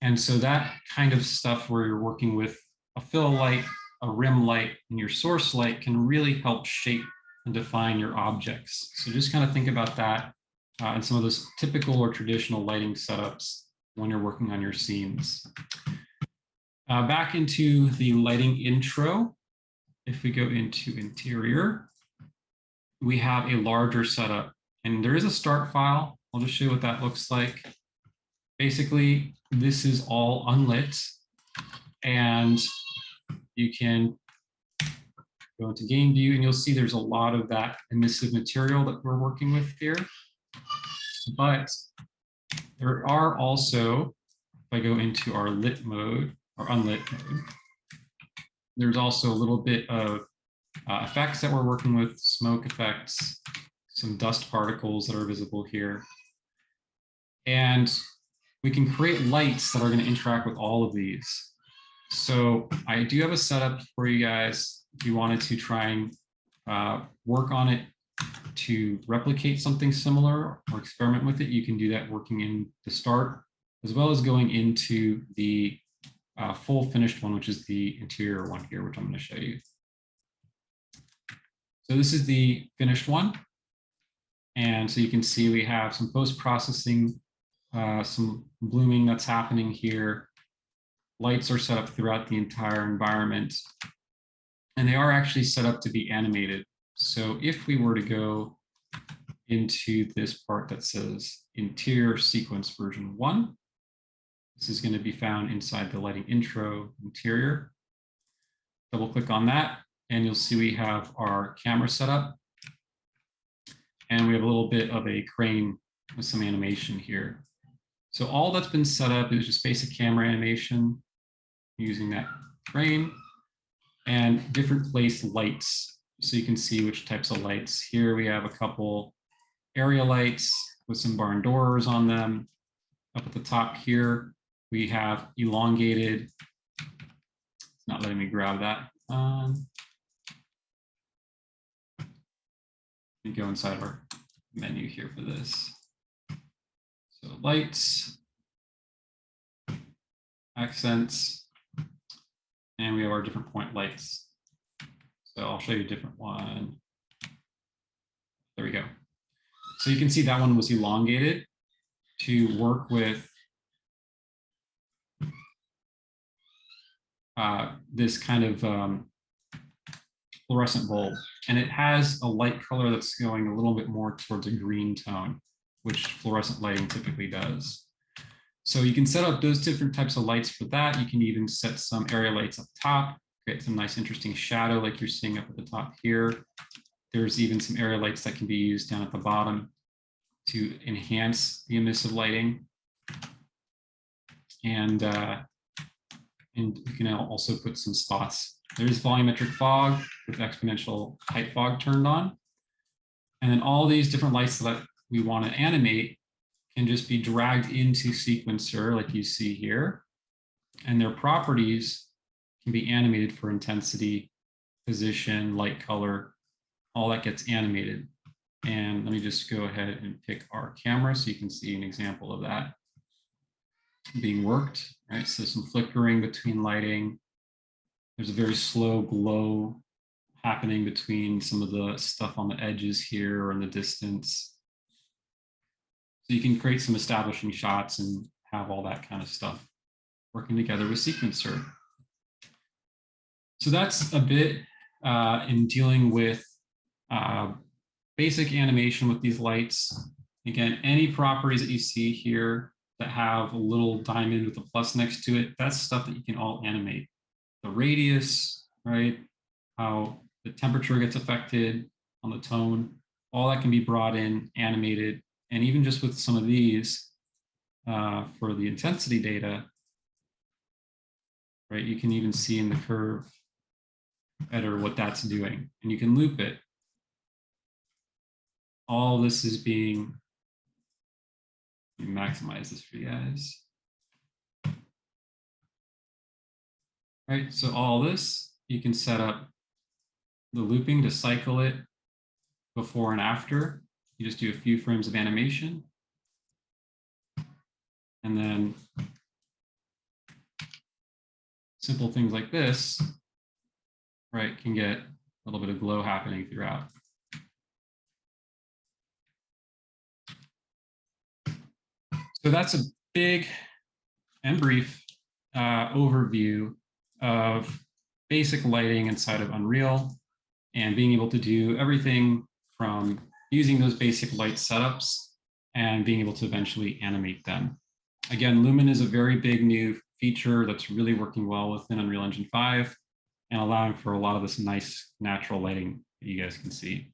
Speaker 1: And so that kind of stuff where you're working with a fill light, a rim light, and your source light can really help shape and define your objects. So just kind of think about that and some of those typical or traditional lighting setups when you're working on your scenes. Back into the lighting intro, if we go into interior, we have a larger setup, and there is a start file. I'll just show you what that looks like. Basically, this is all unlit, and you can go into game view and you'll see there's a lot of that emissive material that we're working with here. But there are also, if I go into our lit mode or unlit mode, there's also a little bit of effects that we're working with, smoke effects, some dust particles that are visible here. And we can create lights that are going to interact with all of these. So I do have a setup for you guys. If you wanted to try and work on it to replicate something similar or experiment with it, you can do that working in the start, as well as going into the full finished one, which is the interior one here, which I'm going to show you. So this is the finished one. And so you can see we have some post-processing, some blooming that's happening here. Lights are set up throughout the entire environment, and they are actually set up to be animated. So if we were to go into this part that says interior sequence version 1, this is going to be found inside the lighting intro interior. Double click on that, and you'll see we have our camera set up. And we have a little bit of a crane with some animation here. So all that's been set up is just basic camera animation using that crane and different place lights. So you can see which types of lights. Here we have a couple area lights with some barn doors on them. Up at the top here, we have elongated. It's not letting me grab that. Let me go inside of our menu here for this. So lights, accents, and we have our different point lights. So I'll show you a different one. There we go. So you can see that one was elongated to work with this kind of fluorescent bulb. And it has a light color that's going a little bit more towards a green tone, which fluorescent lighting typically does. So you can set up those different types of lights for that. You can even set some area lights up top, create some nice interesting shadow like you're seeing up at the top here. There's even some area lights that can be used down at the bottom to enhance the emissive lighting. And you can also put some spots. There's volumetric fog with exponential height fog turned on. And then all these different lights that we want to animate can just be dragged into Sequencer like you see here. And their properties can be animated for intensity, position, light color, all that gets animated. And let me just go ahead and pick our camera so you can see an example of that being worked, right? So some flickering between lighting. There's a very slow glow happening between some of the stuff on the edges here or in the distance. So you can create some establishing shots and have all that kind of stuff working together with Sequencer. So that's a bit in dealing with basic animation with these lights. Again, any properties that you see here that have a little diamond with a plus next to it, that's stuff that you can all animate. The radius, right? How the temperature gets affected on the tone, all that can be brought in, animated. And even just with some of these for the intensity data, right? You can even see in the curve editor what that's doing, and you can loop it. All this is being, let me maximize this for you guys. Right, so all this, you can set up the looping to cycle it before and after. You just do a few frames of animation. And then simple things like this, right, can get a little bit of glow happening throughout. So that's a big and brief overview of basic lighting inside of Unreal and being able to do everything from using those basic light setups and being able to eventually animate them. Again, Lumen is a very big new feature that's really working well within Unreal Engine 5 and allowing for a lot of this nice natural lighting that you guys can see.